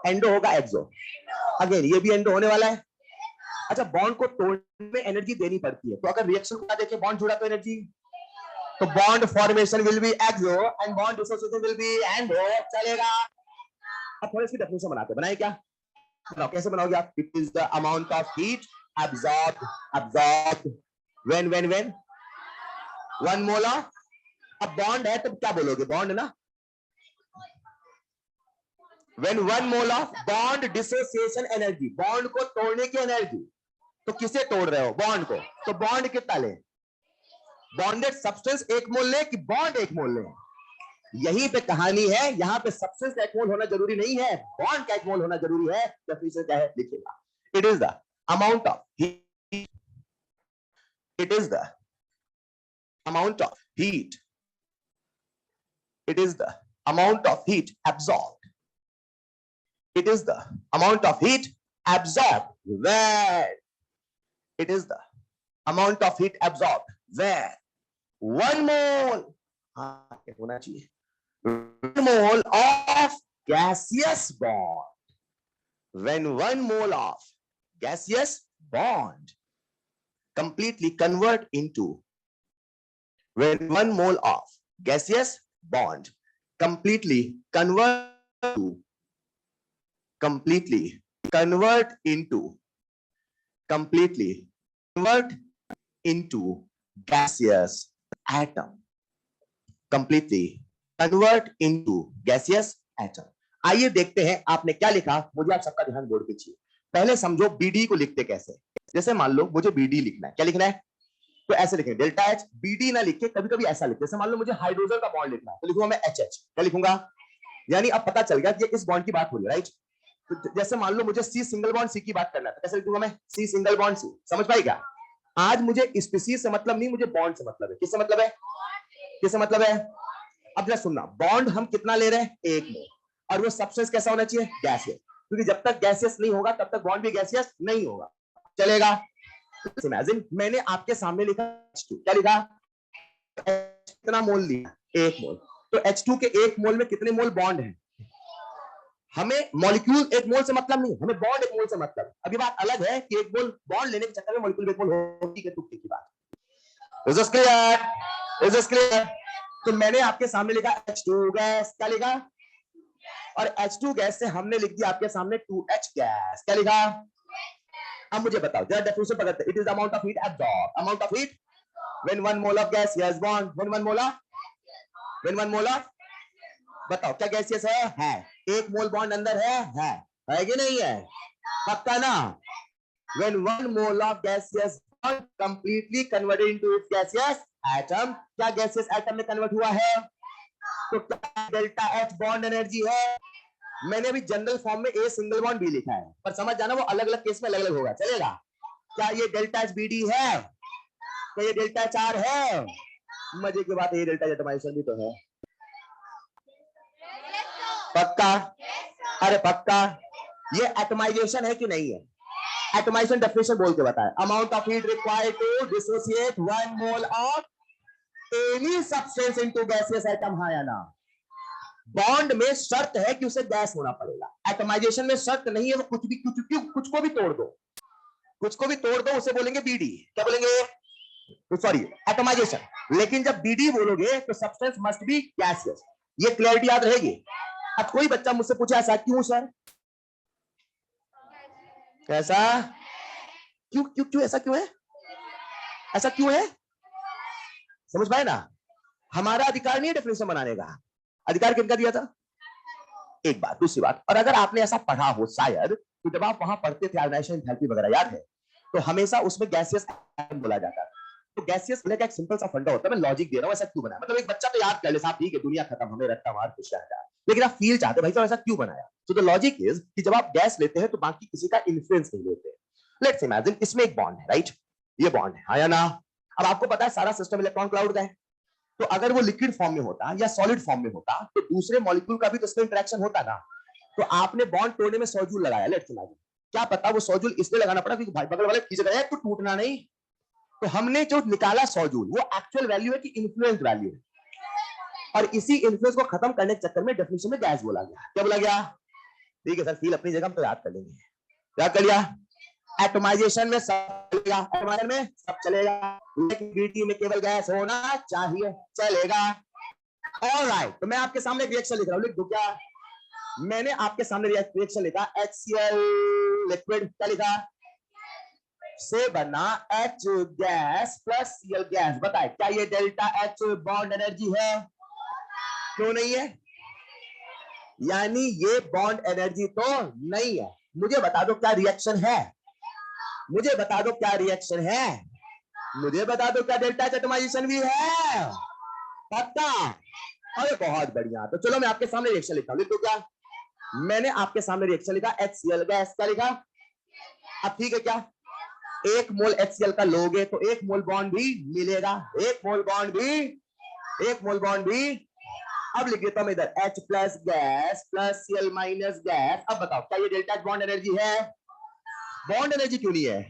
Speaker 1: एंडो होगा एक्सो, अगेन ये भी एंडो होने वाला है। अच्छा, बॉन्ड को तोड़ने में एनर्जी देनी पड़ती है, तो अगर रिएक्शन को देखें बॉन्ड जुड़ा तो एनर्जी, तो bond formation will be exo and bond dissociation will be endo. चलेगा? अब थोड़ी सी डेफिनेशन बनाते, बनाए क्या? बनाओ, कैसे बनाओगे आप? It is the amount of heat absorbed when 1 mole of, अब बॉन्ड है तो क्या बोलोगे? बॉन्ड ना। when 1 mole of bond dissociation energy, bond को तोड़ने की एनर्जी। तो किसे तोड़ रहे हो? बॉन्ड को। तो बॉन्ड कितना ले? बॉन्डेड सब्सटेंस 1 मोल ले कि बॉन्ड 1 मोल ले? यहीं पे कहानी है। यहां पे सब्सटेंस का 1 मोल होना जरूरी नहीं है, बॉन्ड का 1 मोल होना जरूरी है। डेफिनेशन क्या है? लिखिएगा, it is the amount of heat, it is the amount of heat, it is the amount of heat absorbed, it is the amount of heat absorbed where, it is the amount of heat absorbed where 1 mole, क्या होना चाहिए? 1 mole of gaseous bond, when 1 mole of gaseous bond completely convert into, when 1 mole of gaseous bond completely convert into gaseous atom, completely convert into gaseous atom। आइए देखते हैं आपने क्या लिखा। मुझे आप सबका ध्यान बोर्ड पे चाहिए। पहले समझो BD को लिखते कैसे। जैसे मान लो मुझे BD लिखना है, क्या लिखना है? तो ऐसे लिखेंगे, डेल्टा एच। BD ना लिख के कभी कभी ऐसा लिखते, जैसे मान लो मुझे हाइड्रोजन का बॉन्ड लिखना है, तो लिखूंगा मैं HH। क्या लिखूंगा? यानी अब पता चल गया कि इस बॉन्ड की बात हो रही है, राइट? तो जैसे मान लो मुझे C सिंगल बॉन्ड C की बात करना है, तो कैसे लिखूंगा मैं? C single bond C। समझ पाई क्या? आज मुझे स्पीसीज से मतलब नहीं, मुझे बॉन्ड से मतलब है। किससे मतलब है? किससे मतलब है? अब जरा सुनना, बॉन्ड हम कितना ले रहे हैं? 1 मोल। और वो सब्सटेंस कैसा होना चाहिए? गैसियस, क्योंकि जब तक गैसियस नहीं होगा तब तक बॉन्ड भी गैसियस नहीं होगा। चलेगा? इमेजिन मैंने आपके सामने लिखा H2, क्या लिखा? कितना मोल लिया? 1 मोल। तो H2 के 1 मोल में कितने मोल बॉन्ड है? हमें मॉलिक्यूल 1 मोल से मतलब नहीं, हमें बॉन्ड 1 मोल से मतलब। अभी बात अलग है कि 1 मोल बॉन्ड लेने के चक्कर में मॉलिक्यूल 1 मोल होती है, तुक्के की बात। Is this clear? Is this clear? तो मैंने आपके सामने लिखा H2 गैस, क्या लिखा? और H2 गैस से हमने लिख दिया आपके सामने 2H गैस, क्या लिखा? अब मुझे बताओ, जरा डेफिनेशन पकड़ते। It is amount of heat absorb, amount of heat when 1 mole of gas yes bond, when 1 mole of, बताओ क्या गैसियस है? 1 मोल बॉन्ड अंदर है कि नहीं है? पक्का ना? When 1 mole of gaseous bond completely converted into its gaseous atom, क्या गैसियस एटम में कन्वर्ट हुआ है? तो क्या डेल्टा H बॉन्ड एनर्जी है? मैंने अभी जनरल फॉर्म में ए सिंगल बॉन्ड बी लिखा है, पर समझ जाना वो अलग अलग केस में अलग अलग होगा, चलेगा? क्या ये डेल्टा एच बी डी है? क्या ये डेल्टा एच आर है? मजे की बात है, ये डेल्टा एटमाइजेशन भी तो है। पक्का? अरे पक्का। ये एटमाइजेशन है कि नहीं है? एटमाइजेशन डेफिनेशन बोल के बताए, amount of heat required to dissociate 1 mole of any substance into gaseous atom, हाँ या ना? बॉन्ड में शर्त है कि उसे गैस होना पड़ेगा, एटमाइजेशन में शर्त नहीं है, वो कुछ को भी तोड़ दो, कुछ को भी तोड़ दो, उसे बोलेंगे बीडी। क्या बोलेंगे? Sorry, atomisation. लेकिन जब बीडी बोलोगे तो सब्सटेंस मस्ट बी गैसियस, ये क्लैरिटी याद रहेगी। अब कोई बच्चा मुझसे पूछे ऐसा क्यों सर, ऐसा क्यों क्यों क्यों ऐसा क्यों है, ऐसा क्यों है? समझ पाए ना? हमारा अधिकार नहीं है डेफिनेशन बनाने का, अधिकार किनका दिया था? एक बात। दूसरी बात, और अगर आपने ऐसा पढ़ा हो शायद, तो जब आप वहां पढ़ते थे आयोनाइजेशन एंथैल्पी वगैरह, याद है? तो हमेशा उसमें गैसियस बोला जाता है। तो गैसियस का एक सिंपल सा फंडा होता है, मैं लॉजिक दे रहा हूं, ऐसा क्यों बनाया? मतलब एक बच्चा तो याद कर ले साहब, ठीक है दुनिया खत्म, हमें रखता मार खुश रहता है, लेकिन आप फील चाहते भाई साहब ऐसा क्यों बनाया? तो द लॉजिक इज कि जब आप गैस लेते हैं तो बाकी किसी का इन्फ्लुएंस नहीं लेते। लेट्स इमेजिन इसमें एक बॉन्ड है, राइट? ये बॉन्ड है, हाँ या ना? अब आपको पता है सारा सिस्टम इलेक्ट्रॉन क्लाउड का है, तो अगर वो लिक्विड फॉर्म में होता या सॉलिड फॉर्म में होता तो दूसरे मॉलिक्यूल का भी तो इसमें इंटरेक्शन होता ना। तो आपने बॉन्ड तोड़ने में 100 जूल लगाया, लेट्स इमेजिन, क्या पता वो 100 जूल इसलिए लगाना पड़ा क्योंकि भाई बगल वाले खींच गए तो टूटना नहीं। तो हमने जो निकाला 100 जूल, वो एक्चुअल वैल्यू है कि इन्फ्लुएंस वैल्यू है, और इसी इन्फ्लुएंस को खत्म करने के चक्कर में डेफिनेशन में गैस बोला गया। क्या बोला गया? ठीक है सर, फील अपनी जगह हम तो याद कर लेंगे, याद कर लिया। एटमाइजेशन में सब चलेगा, एटमाइजेशन में सब चलेगा, लेकिन बीटी में केवल गैस होना चाहिए, चलेगा। ऑलराइट, तो मैं आपके सामने एक रिएक्शन लिख रहा हूं, लिख दूं क्या? मैंने आपके सामने रिएक्शन लिखा, HCl लिक्विड, क्या लिखा? से बना H gas plus Cl gas. बताए क्या ये डेल्टा H बॉन्ड एनर्जी है? क्यों नहीं है? यानी ये बॉन्ड एनर्जी तो नहीं है। मुझे बता दो क्या रिएक्शन है, मुझे बता दो क्या रिएक्शन है, मुझे बता दो क्या डेल्टा एच एटमाइजेशन भी है? पक्का? अरे बहुत बढ़िया, तो चलो मैं आपके सामने रिएक्शन लिखता हूं, लिख दो क्या? मैंने आपके सामने रिएक्शन लिखा, HCl गैस, क्या लिखा? अब ठीक है क्या? 1 मोल HCl का लोगे तो 1 मोल बॉन्ड भी मिलेगा, 1 मोल बॉन्ड भी, 1 मोल बॉन्ड भी। अब लिख देता हूं इधर H plus gas plus Cl minus gas. अब बताओ क्या ये डेल्टा एच बॉन्ड एनर्जी है? बॉन्ड एनर्जी क्यों नहीं है?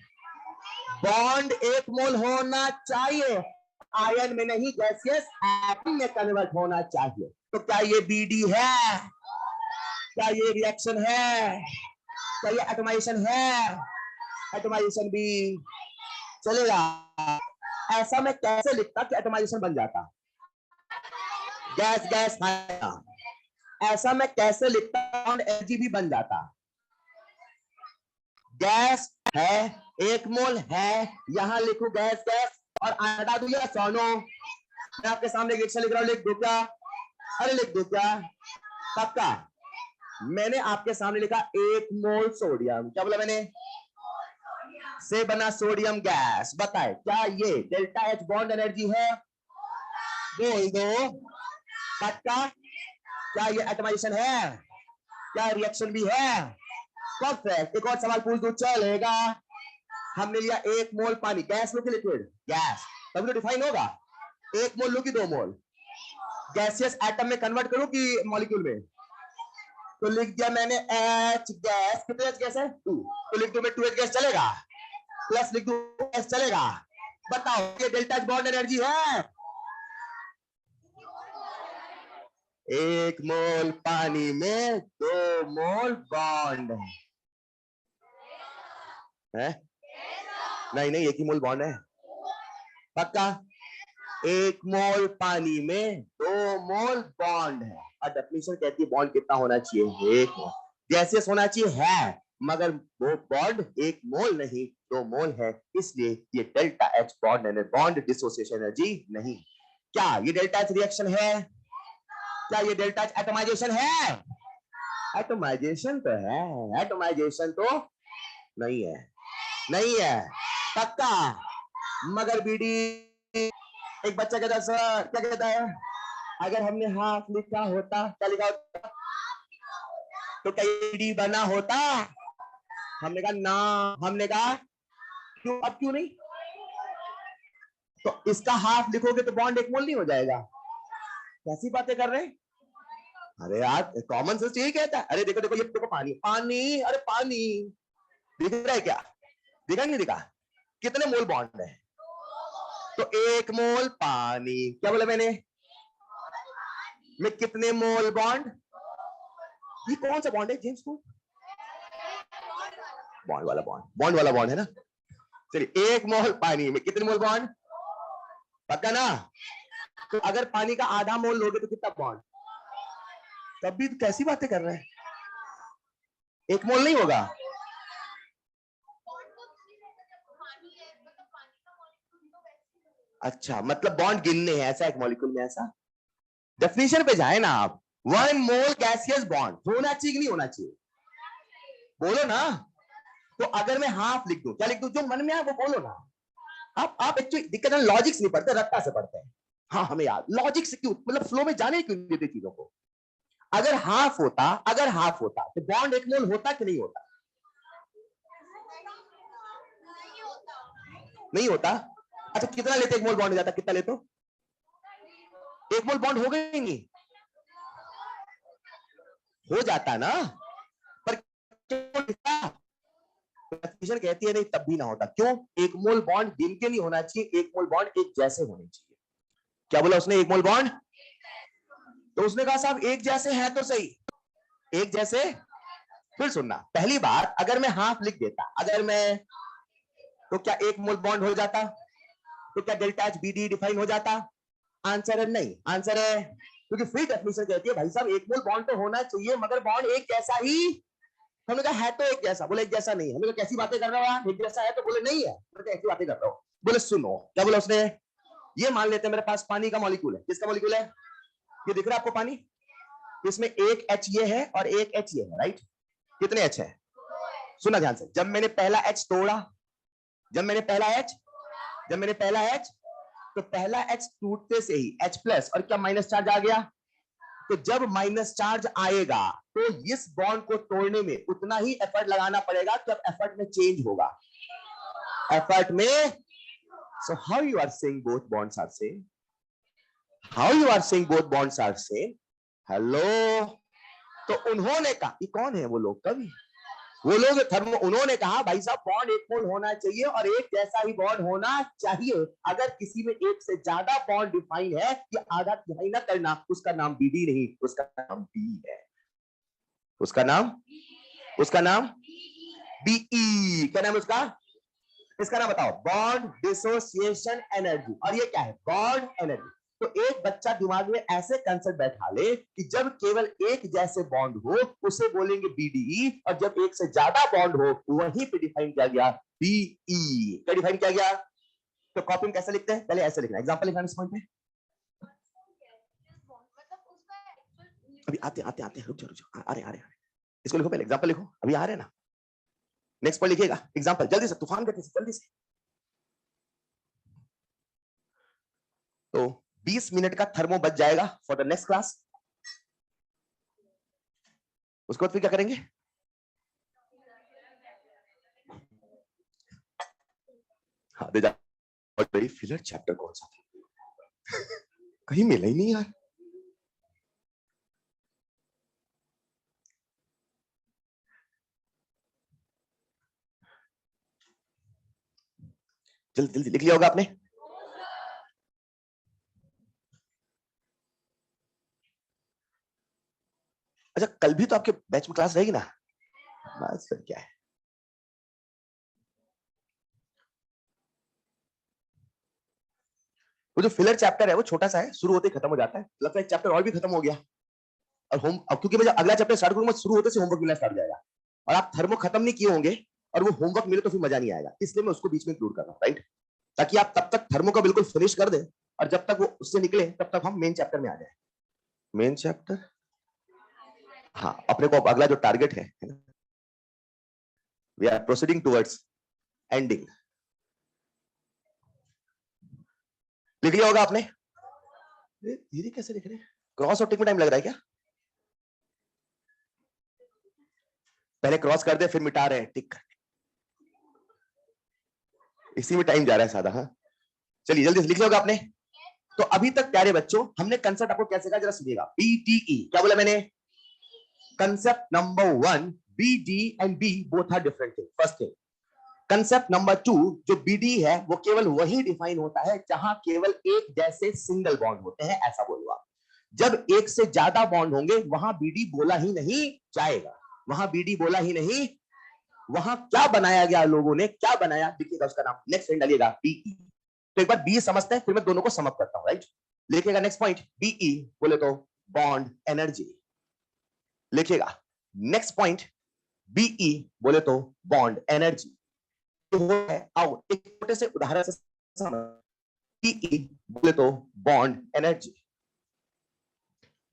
Speaker 1: बॉन्ड 1 मोल होना चाहिए, आयन में नहीं, गैसियस एटम में कन्वर्ट होना चाहिए। तो क्या ये बीडी है? क्या ये रिएक्शन है? क्या ये एटमाइजेशन है? एटमाइजेशन भी चलेगा। ऐसा मैं कैसे लिखता कि एटमाइजेशन बन जाता? गैस गैस आया, ऐसा मैं कैसे लिखता बॉन्ड एनर्जी भी बन जाता? गैस है, 1 मोल है, यहां लिखू गैस गैस और हटा दू या सोनो। मैं आपके सामने रिएक्शन लिख रहा हूं, लिख दो क्या? अरे लिख दो क्या? पक्का? मैंने आपके सामने लिखा 1 मोल सोडियम, क्या बोला मैंने? से बना सोडियम गैस। बताए क्या ये डेल्टा एच बॉन्ड एनर्जी है? बोल दो पक्का? क्या ये एटमाइजेशन है? क्या रिएक्शन भी है? परफेक्ट। एक और सवाल पूछ दो, चलेगा? हमने लिया 1 मोल पानी, गैस लो कि लिक्विड? गैस, तभी तो डिफाइन होगा। 1 मोल लो कि 2 मोल? गैसियस एटम में कन्वर्ट करूं कि मॉलिक्यूल में? तो लिख दिया मैंने H गैस, कितने H गैस है? 2, तो लिख दो मैं 2H गैस, चलेगा? प्लस लिख दो गैस, चलेगा? बताओ ये डेल्टा एच बॉन्ड एनर्जी है? 1 मोल पानी में 2 मोल बॉन्ड है? नहीं नहीं, 1 ही मोल बॉन्ड है। पक्का? 1 मोल पानी में 2 मोल बॉन्ड है, और डेफिनेशन कहती है बॉन्ड कितना होना चाहिए? 1 मोल। गैसियस होना चाहिए है, मगर वो बॉन्ड 1 मोल नहीं 2 मोल है, इसलिए ये delta H bond energy, bond dissociation energy नहीं। क्या ये डेल्टा एच रिएक्शन है? क्या ये डेल्टा एच एटमाइजेशन है? एटमाइजेशन तो है, एटमाइजेशन तो नहीं है, नहीं है। पक्का? मगर बीडी, एक बच्चा कहता है सर, क्या कहता है? अगर हमने हाफ लिखा होता, क्या लिखा होता? तो डी बना होता? हमने कहा ना, हमने कहा क्यों, अब क्यों नहीं? तो इसका हाफ लिखोगे तो बॉन्ड एक मोल नहीं हो जाएगा? कैसी बातें कर रहे हैं? अरे यार कॉमन सेंस यही कहता है। अरे देखो देखो, ये देखो पानी पानी, अरे पानी दिख रहा है क्या? दिखा नहीं दिखा? कितने मोल बॉन्ड है? तो एक मोल पानी, क्या बोला मैंने? में कितने मोल बॉन्ड? ये कौन सा बॉन्ड है जेम्स को? बॉन्ड वाला बॉन्ड, बॉन्ड वाला बॉन्ड है ना। चलिए, एक मोल पानी में कितने मोल बॉन्ड? पक्का ना? तो अगर पानी का आधा मोल लोगे तो कितना बॉन्ड? तब भी तो कैसी बातें कर रहे हैं? एक मोल नहीं होगा? अच्छा, मतलब बॉन्ड गिनने हैं ऐसा एक मॉलिक्यूल में? ऐसा डेफिनेशन पे जाए ना आप। 1 मोल गैसियस बॉन्ड होना चाहिए कि नहीं होना चाहिए? बोलो ना। तो अगर मैं हाफ लिख दूं, क्या लिख दूं? जो मन में आए वो बोलो ना। आप एक्चुअली दिक्कत है, लॉजिक से नहीं पढ़ते, रट्टा से पढ़ते हैं। हाँ हमें याद, लॉजिक से क्यों, मतलब फ्लो में जाने क्यों नहीं देते चीजों को? अगर हाफ होता, अगर हाफ होता तो बॉन्ड एक मोल होता कि नहीं होता? नहीं होता। अच्छा कितना लेते एक मोल बॉन्ड हो जाता? कितना लेते हो? एक मोल बॉन्ड हो गई नहीं? हो जाता ना, पर क्यों कहती है नहीं तब भी ना होता? क्यों? एक मोल बॉन्ड गिन के नहीं होना चाहिए, एक मोल बॉन्ड एक जैसे होने चाहिए। क्या बोला उसने? एक मोल बॉन्ड। तो उसने कहा साहब एक जैसे है तो सही, एक जैसे। फिर सुनना, पहली बात अगर मैं हाफ लिख देता, अगर मैं, तो क्या एक मोल बॉन्ड हो जाता? तो क्या delta H B D define हो जाता? आंसर है नहीं। आंसर है क्योंकि फ्री डेफिनेशन कहती है भाई साहब एक मोल बॉन्ड तो होना चाहिए मगर बॉन्ड एक जैसा ही। हमने कहा है तो एक जैसा, बोले एक जैसा नहीं है। हमने कहा कैसी बातें कर रहे हो? एक जैसा है तो बोले नहीं है। बोले ऐसी बातें कर रहे हो? बोले सुनो, क्या बोला उसने? ये मान लेते हैं मेरे पास पानी का मॉलिक्यूल है। किसका मॉलिक्यूल है? ये दिख रहा है आपको पानी? इसमें एक एच ये है और एक एच ये है, राइट? कितने एच है? सुना ध्यान से, जब मैंने पहला एच तोड़ा, जब मैंने पहला एच, जब मैंने पहला एच, तो पहला एच टूटते से ही एच प्लस और क्या माइनस चार्ज आ गया। तो जब माइनस चार्ज आएगा तो इस बॉन्ड को तोड़ने में उतना ही एफर्ट लगाना पड़ेगा जब एफर्ट में चेंज होगा। एफर्ट में, so how you are saying both bonds are same? How you are saying both bonds are same? Hello. तो उन्होंने कहा, ये कौन है वो लोग? कवि, वो लोग थर्मो, उन्होंने कहा भाई साहब बॉन्ड एक मोल होना चाहिए और एक जैसा ही बॉन्ड होना चाहिए। अगर किसी में एक से ज्यादा बॉन्ड डिफाइन है कि आधा तिहाई ना करना, उसका नाम बीडी नहीं, उसका नाम बी है। उसका नाम, उसका नाम बीई। क्या नाम है उसका? इसका नाम बताओ, बॉन्ड डिसोसिएशन एनर्जी। और ये क्या है? Bond energy. तो एक बच्चा दिमाग में ऐसे कंसेप्ट बैठा ले कि जब केवल एक जैसे बॉन्ड हो उसे बोलेंगे बीडीई, और जब एक से ज्यादा बॉन्ड हो वहीं पे डिफाइन किया गया बीई। क्या डिफाइन किया गया? तो कॉपी में कैसे लिखते हैं? पहले ऐसे लिखना। एग्जांपल लिखना इस पॉइंट पे। अभी आते आते आते, रुक जाओ रुक जाओ, आ रहे। इसको लिखो, पहले एग्जांपल लिखो, अभी आ रहे ना। नेक्स्ट पॉइंट लिखिएगा, एग्जांपल जल्दी से, तूफान करके जल्दी से। तो 20 मिनट का थर्मो बच जाएगा फॉर द नेक्स्ट क्लास। उसके बाद फिर क्या करेंगे? हाँ दे जा। फिलर चैप्टर कौन सा था? कहीं मिला ही नहीं यार। जल्दी जल्दी लिख लिया होगा आपने। अच्छा कल भी तो आपके बैच में क्लास रहेगी ना? बस फिर क्या है। वो जो फिलर चैप्टर है वो छोटा सा है, शुरू होते ही खत्म हो जाता है। लगता है चैप्टर और भी खत्म हो गया। और होम, अब क्योंकि मैं अगला चैप्टर स्टार्ट करूंगा, शुरू होते से होमवर्क मिलना स्टार्ट हो जाएगा। और आप थर्मो खत्म नहीं किए होंगे और वो होमवर्क मिले तो फिर मजा नहीं आएगा, इसलिए मैं उसको बीच में इंक्लूड कर रहा हूँ, राइट? ताकि आप तब तक थर्मो का बिल्कुल फिनिश कर दें और जब तक वो उससे निकले तब तक हम मेन चैप्टर में आ जाए। मेन चैप्टर, हाँ अपने को अगला जो टारगेट है, we are proceeding towards ending. लिख लिया होगा आपने? धीरे कैसे लिख रहे हैं? क्रॉस और टिक में टाइम लग रहा है क्या? पहले क्रॉस कर दे फिर मिटा रहे हैं, टिक कर, इसी में टाइम जा रहा है सादा। हाँ चलिए जल्दी से लिख लोगे आपने। तो अभी तक प्यारे बच्चों हमने कंसेप्ट आपको कैसे कहा, जरा सुनिएगा। बीटीई क्या बोला मैंने? Concept number 1, BD and B both are different thing. First thing. Concept number 2, जो बीडी है वो केवल वही डिफाइन होता है जहां केवल एक जैसे सिंगल बॉन्ड होते हैं, ऐसा बोलूंगा। जब एक से ज्यादा बॉन्ड होंगे वहां बीडी बोला ही नहीं जाएगा, वहां बीडी बोला ही नहीं। वहां क्या बनाया गया, लोगों ने क्या बनाया, देखिएगा उसका नाम नेक्स्ट फ्रेंड डालिएगा बीई। तो एक बार बी समझते हैं फिर मैं दोनों को समअप करता हूं, राइट। लिखिएगा नेक्स्ट पॉइंट, बीई बोले तो बॉन्ड एनर्जी। लिखिएगा नेक्स्ट पॉइंट, बीई बोले तो बॉन्ड एनर्जी। तो है, आओ एक छोटे से उदाहरण से समझ। बीई बोले तो बॉन्ड एनर्जी,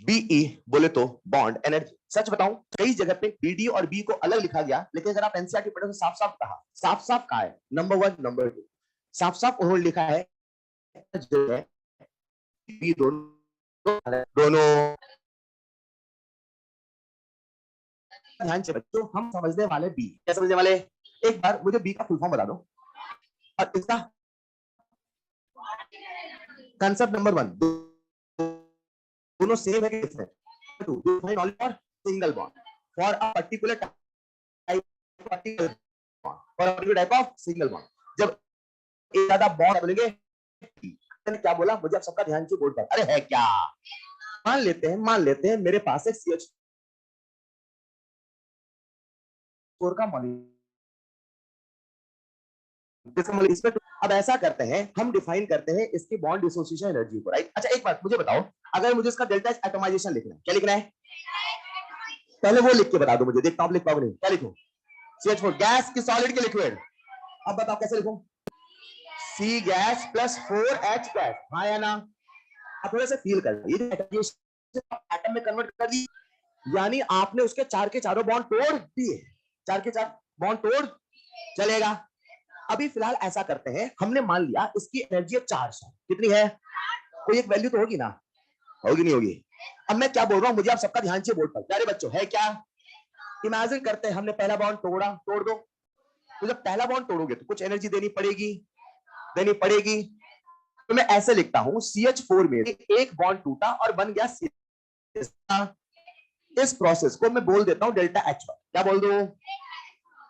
Speaker 1: बीई बोले तो बॉन्ड एनर्जी। सच बताऊं कई जगह पे बीडी और बी को अलग लिखा गया, लेकिन अगर आप एनसीईआरटी पढ़े तो साफ साफ कहा, साफ साफ कहा है नंबर 1 नंबर 2, साफ साफ उन्होंने लिखा है जो है बी दोनों ध्यान से बच्चों, हम समझने वाले बी, क्या समझने वाले? एक बार मुझे बी का फुल फॉर्म बता दो और इसका कंसेप्ट नंबर 1, दोनों सेम है कि different? To define only for single bond for a particular type, particular bond for a particular type of single bond. जब एक ज्यादा बॉन्ड बोलेंगे, क्या बोला मुझे आप सबका ध्यान से बोर्ड पर, अरे है क्या? मान लेते हैं मेरे पास एक CH4 का मॉलिक्यूल। अब ऐसा करते हैं, हम डिफाइन करते हैं इसकी बॉन्ड डिसोसिएशन एनर्जी को, राइट। अच्छा एक बात मुझे बताओ, अगर मुझे इसका डेल्टा एच एटमाइजेशन लिखना है, क्या लिखना है? पहले वो लिख के बता दो मुझे, देखता हूं लिख पाओगे नहीं। क्या लिखूं? CH4 गैस की सॉलिड की लिक्विड। अब बताओ कैसे लिखूं? C gas plus 4H gas, हाँ या ना? अब थोड़ा सा फील कर, ये एटम में कन्वर्ट कर दी, यानी आपने उसके चार के चारों बॉन्ड तोड़ दिए, चार के चार बॉन्ड तोड़, चलेगा। अभी फिलहाल ऐसा करते हैं, हमने मान लिया इसकी एनर्जी चार्ज है, कितनी है? कोई एक वैल्यू तो होगी ना, होगी नहीं होगी? अब मैं क्या बोल रहा हूं, मुझे आप सबका ध्यान से बोर्ड पर, प्यारे बच्चों है क्या? इमेजिन करते हैं हमने पहला बॉन्ड तोड़ा, तोड़ दो। तो जब पहला बॉन्ड तोड़ोगे तो कुछ एनर्जी देनी पड़ेगी, देनी पड़ेगी। तो मैं ऐसे लिखता हूं, CH4 में एक बॉन्ड टूटा और बन गया CH। इस प्रोसेस को मैं बोल देता हूं डेल्टा H1। क्या बोल दो?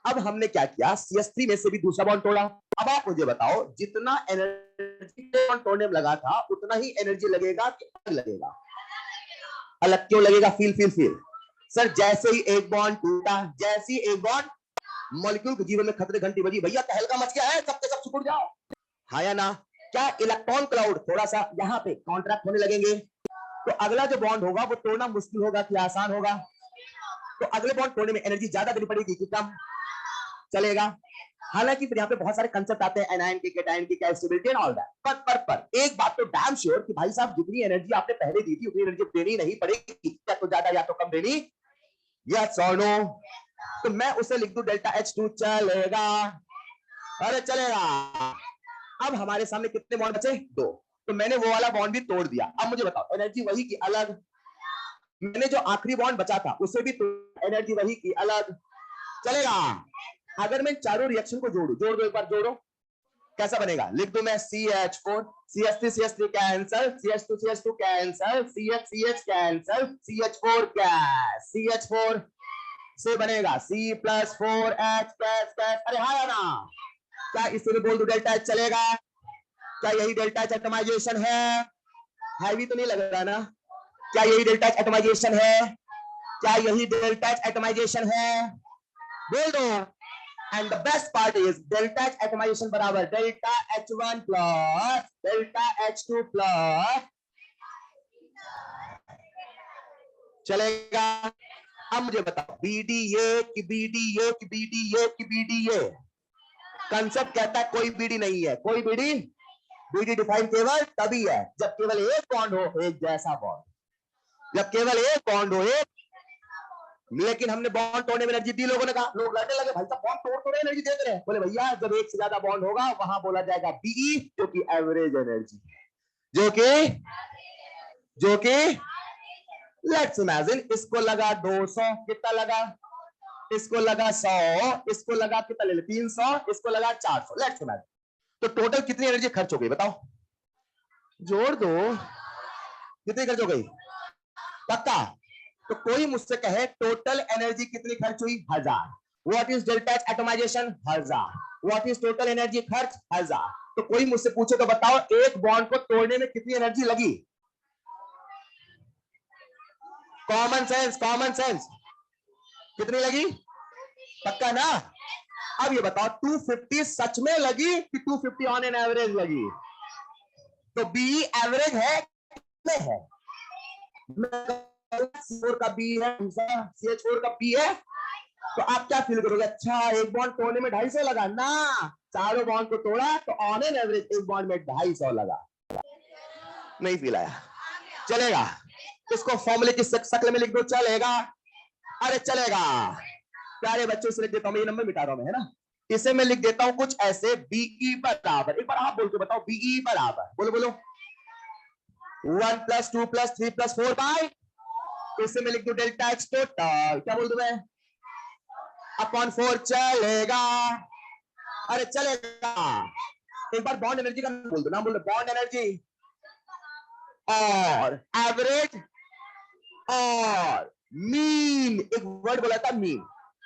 Speaker 1: अब हमने क्या किया, CH3 में से भी दूसरा बॉन्ड तोड़ा। अब आप मुझे बताओ, जितना एनर्जी बॉन्ड तोड़ने में लगा था उतना ही एनर्जी लगेगा कि अलग लगेगा? अलग क्यों लगेगा? फील फील फील सर, जैसे ही एक बॉन्ड टूटा, जैसे ही एक बॉन्ड, मॉलिक्यूल के जीवन में खतरे घंटी बजी, भैया तहलका मच गया है, सबके सब सिकुड़ जाओ, हाँ या ना? क्या इलेक्ट्रॉन क्लाउड थोड़ा सा यहाँ पे कॉन्ट्रैक्ट होने लगेंगे, तो अगला जो बॉन्ड होगा वो तोड़ना मुश्किल होगा कि आसान होगा? तो अगले बॉन्ड तोड़ने में एनर्जी ज्यादा देनी पड़ेगी कि कम? चलेगा। हालांकि फिर यहाँ पे बहुत सारे कंसेप्ट आते हैं, एनायन की, कैटायन की, क्या स्टेबिलिटी एंड ऑल दैट। पर एक बात तो डैम श्योर कि भाई साहब जितनी एनर्जी आपने पहले दी थी उतनी एनर्जी देनी नहीं पड़ेगी, या तो ज्यादा या तो कम देनी, यस और नो? तो मैं उसे लिख दूं डेल्टा H2, चलेगा? अरे चलेगा। अब हमारे सामने कितने बॉन्ड बचे? 2। तो मैंने वो वाला बॉन्ड भी तोड़ दिया। अब मुझे बताओ एनर्जी वही की अलग? मैंने जो आखिरी बॉन्ड बचा था उसे भी एनर्जी वही की अलग, चलेगा? अगर मैं चारों रिएक्शन को जोड़ू, जोड़ दो एक बार, जोड़ो, कैसा बनेगा? लिख दो मैं CH4, CH3 CH3 cancel, CH2 CH2 cancel, CH CH cancel, CH4 gas, CH4 से बनेगा C+4H गैस गैस। अरे हाँ या ना? क्या इसे बोल दो डेल्टा H, चलेगा? क्या यही डेल्टा H एटमाइजेशन है? हैवी तो नहीं लग रहा ना? क्या यही डेल्टा H एटमाइजेशन है? क्या यही डेल्टा H एटमाइजेशन है? बोल दो। And the best part is delta H atomization बराबर delta H1 plus delta H2 plus, चलेगा? अब मुझे बताओ BD ये कि BD ये कि BD ये कि BD ये? कंसेप्ट कहता है कोई BD नहीं है, कोई BD डिफाइन केवल तभी है जब केवल एक बॉन्ड हो, एक जैसा बॉन्ड, जब केवल एक बॉन्ड हो, एक। लेकिन हमने बॉन्ड तोड़ने में एनर्जी दी, लोगों ने कहा, लोग लड़ने लगे, भाई साहब बॉन्ड तोड़ रहे एनर्जी देते रहे। बोले भैया जब एक से ज्यादा बॉन्ड होगा वहां बोला जाएगा बीई, जो कि एवरेज एनर्जी, जो कि लेट्स इमेजिन इसको लगा 200, कितना लगा? इसको लगा 100, इसको लगा कितना ले ले 300, इसको लगा 400। लेट्स इमेजिन, तो टोटल कितनी एनर्जी खर्च हो गई बताओ, जोड़ दो, कितनी खर्च हो गई? पक्का? तो कोई मुझसे कहे टोटल एनर्जी कितनी खर्च हुई? 1000। What is delta H atomisation? 1000। What is total energy खर्च? 1000। तो कोई मुझसे पूछे तो बताओ एक बॉन्ड को तोड़ने में कितनी एनर्जी लगी? कॉमन सेंस, कॉमन सेंस, कितनी लगी? पक्का ना? अब ये बताओ 250 सच में लगी कि 250 ऑन एन एवरेज लगी? तो बी एवरेज है कितने है? C4 का बी है, CH4 का बी है, तो आप क्या फील करोगे? अच्छा एक बॉन्ड तोड़ने में 250 लगा ना, चारों बॉन्ड को तोड़ा तो ऑन एन एवरेज एक बॉन्ड में 250 लगा। नहीं फील आया? चलेगा? इसको फॉर्मूले की शक्ल में लिख दो, चलेगा? अरे चलेगा प्यारे बच्चों से लिख देता हूं, ये नंबर मिटा रहा हूं मैं, है ना? इसे मैं लिख देता हूं कुछ ऐसे, बीई बराबर, एक बार आप बोल के बताओ, बीई बराबर, बोलो बोलो, 1 + 2 + 3 + 4 बाय, इसे मैं लिख दूं डेल्टा एक्स टोटल, क्या बोल दूं मैं? अपॉन 4। चलेगा? अरे चलेगा? एक बार बॉन्ड एनर्जी का बोल दो, नाम बोल दो, बॉन्ड एनर्जी और एवरेज और मीन। एक वर्ड बोला था मीन,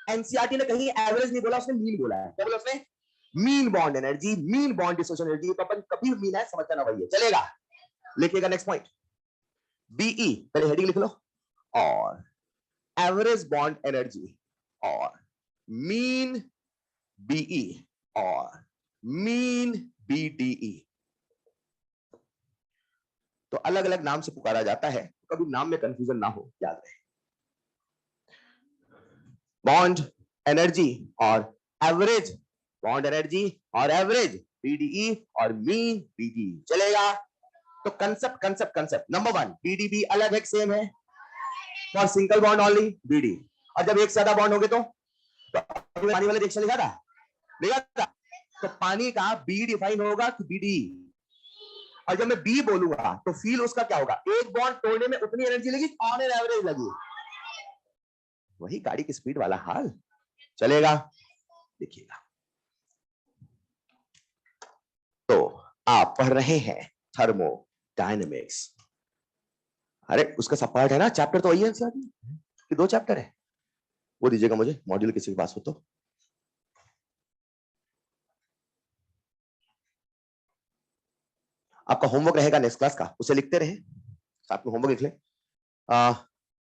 Speaker 1: एनसीईआरटी ने कहीं एवरेज नहीं बोला, उसने मीन बोला है। क्या बोला उसने? Mean bond energy, mean bond dissociation energy. तो अपन कभी मीन है समझ जाना, वही है। चलेगा? लिखिएगा नेक्स्ट पॉइंट, बीई पहले हेडिंग लिख लो, और एवरेज बॉन्ड एनर्जी और मीन बीई और मीन बीडीई। तो अलग अलग नाम से पुकारा जाता है, कभी नाम में कंफ्यूजन ना हो, याद रहे। बॉन्ड एनर्जी और एवरेज बॉन्ड एनर्जी और एवरेज बीडीई और मीन बीडीई। चलेगा? तो concept concept concept number 1, BDB अलग है सेम है? For single bond only BD. और जब एक से ज्यादा बॉन्ड होंगे तो पानी वाले रिएक्शन लिखा था, तो पानी का बी डिफाइन होगा कि बीडी, और जब मैं बी बोलूंगा तो फील उसका क्या होगा? एक बॉन्ड तोड़ने में उतनी एनर्जी लगी, ऑन एन एवरेज लगी। वही गाड़ी की स्पीड वाला हाल। चलेगा? देखिएगा, तो आप पढ़ रहे हैं थर्मोडायनेमिक्स। अरे उसका सब पार्ट है ना, चैप्टर तो वही है कि 2 चैप्टर है, वो दीजिएगा मुझे, मॉड्यूल किसी के पास हो तो। आपका होमवर्क रहेगा नेक्स्ट क्लास का, उसे लिखते रहे, साथ में होमवर्क लिख ले।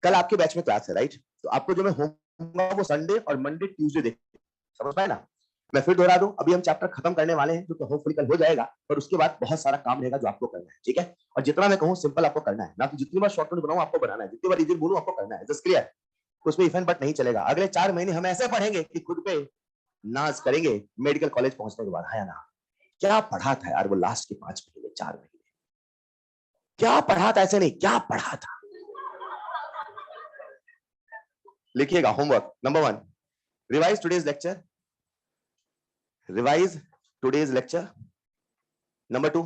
Speaker 1: कल आपके बैच में क्लास है राइट? तो आपको जो मैं होमवर्क वो संडे और मंडे ट्यूसडे देखते, समझ पाए ना? मैं फिर दोहरा दूं, अभी हम चैप्टर खत्म करने वाले हैं, जो तो होपफुली कल हो जाएगा, पर उसके बाद बहुत सारा काम रहेगा जो आपको करना है, ठीक है? और जितना मैं कहूं सिंपल आपको करना है, ना कि जितनी बार शॉर्ट नोट बनाऊं आपको बनाना है, जितनी बार इजी बोलूं आपको करना है। Just clear? तो उसमें इफ एंड बट नहीं चलेगा। अगले 4 महीने हम ऐसे पढ़ेंगे कि खुद पे नाज करेंगे मेडिकल कॉलेज पहुंचने के बाद, है ना? क्या पढ़ा था यार वो लास्ट के 5 महीने 4 महीने, क्या पढ़ा था? ऐसे नहीं, क्या पढ़ा था? लिखिएगा homework number 1, revise today's lecture, revise today's lecture. Number 2,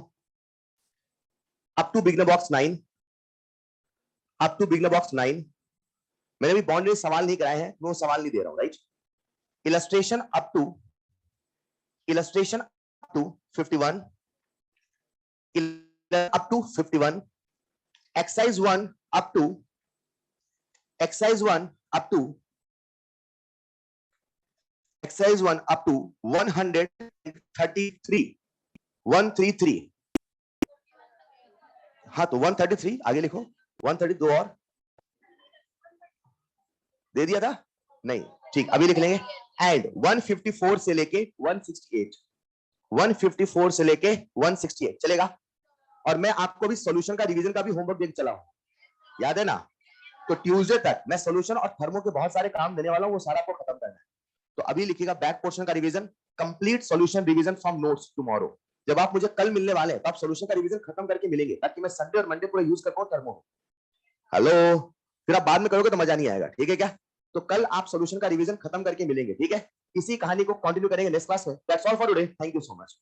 Speaker 1: up to beginner box 9, up to beginner box 9। मैंने भी बाउंड्री सवाल नहीं कराए हैं, मैं वो सवाल नहीं दे रहा हूं right? Illustration up to 51, up to 51, exercise 1 up to 133, exercise 1 up to 133, हाँ तो 133 आगे लिखो, 132 और दे दिया था नहीं, ठीक अभी लिख लेंगे। एंड 154 से लेके 168, 154 से लेके 168 चलेगा। और मैं आपको भी सॉल्यूशन का रिवीजन का भी होमवर्क देके चला हूं, याद है ना? तो ट्यूसडे तक मैं सॉल्यूशन और थर्मो के बहुत सारे काम देने वाला हूं, वो सारा आपको खत्म करना है। तो अभी लिखिएगा बैक पोर्शन का revision, complete solution revision from notes tomorrow. जब आप मुझे कल मिलने वाले हैं तो आप सॉल्यूशन का रिवीजन खत्म करके मिलेंगे, ताकि मैं संडे और मंडे पूरा यूज कर पाऊं थर्मो। हेलो? फिर आप बाद में करोगे तो मजा नहीं आएगा, ठीक है क्या? तो कल आप सॉल्यूशन का रिवीजन खत्म करके मिलेंगे, ठीक है? इसी कहानी को कंटिन्यू करेंगे नेक्स्ट क्लास में। That's all for today, thank you so much.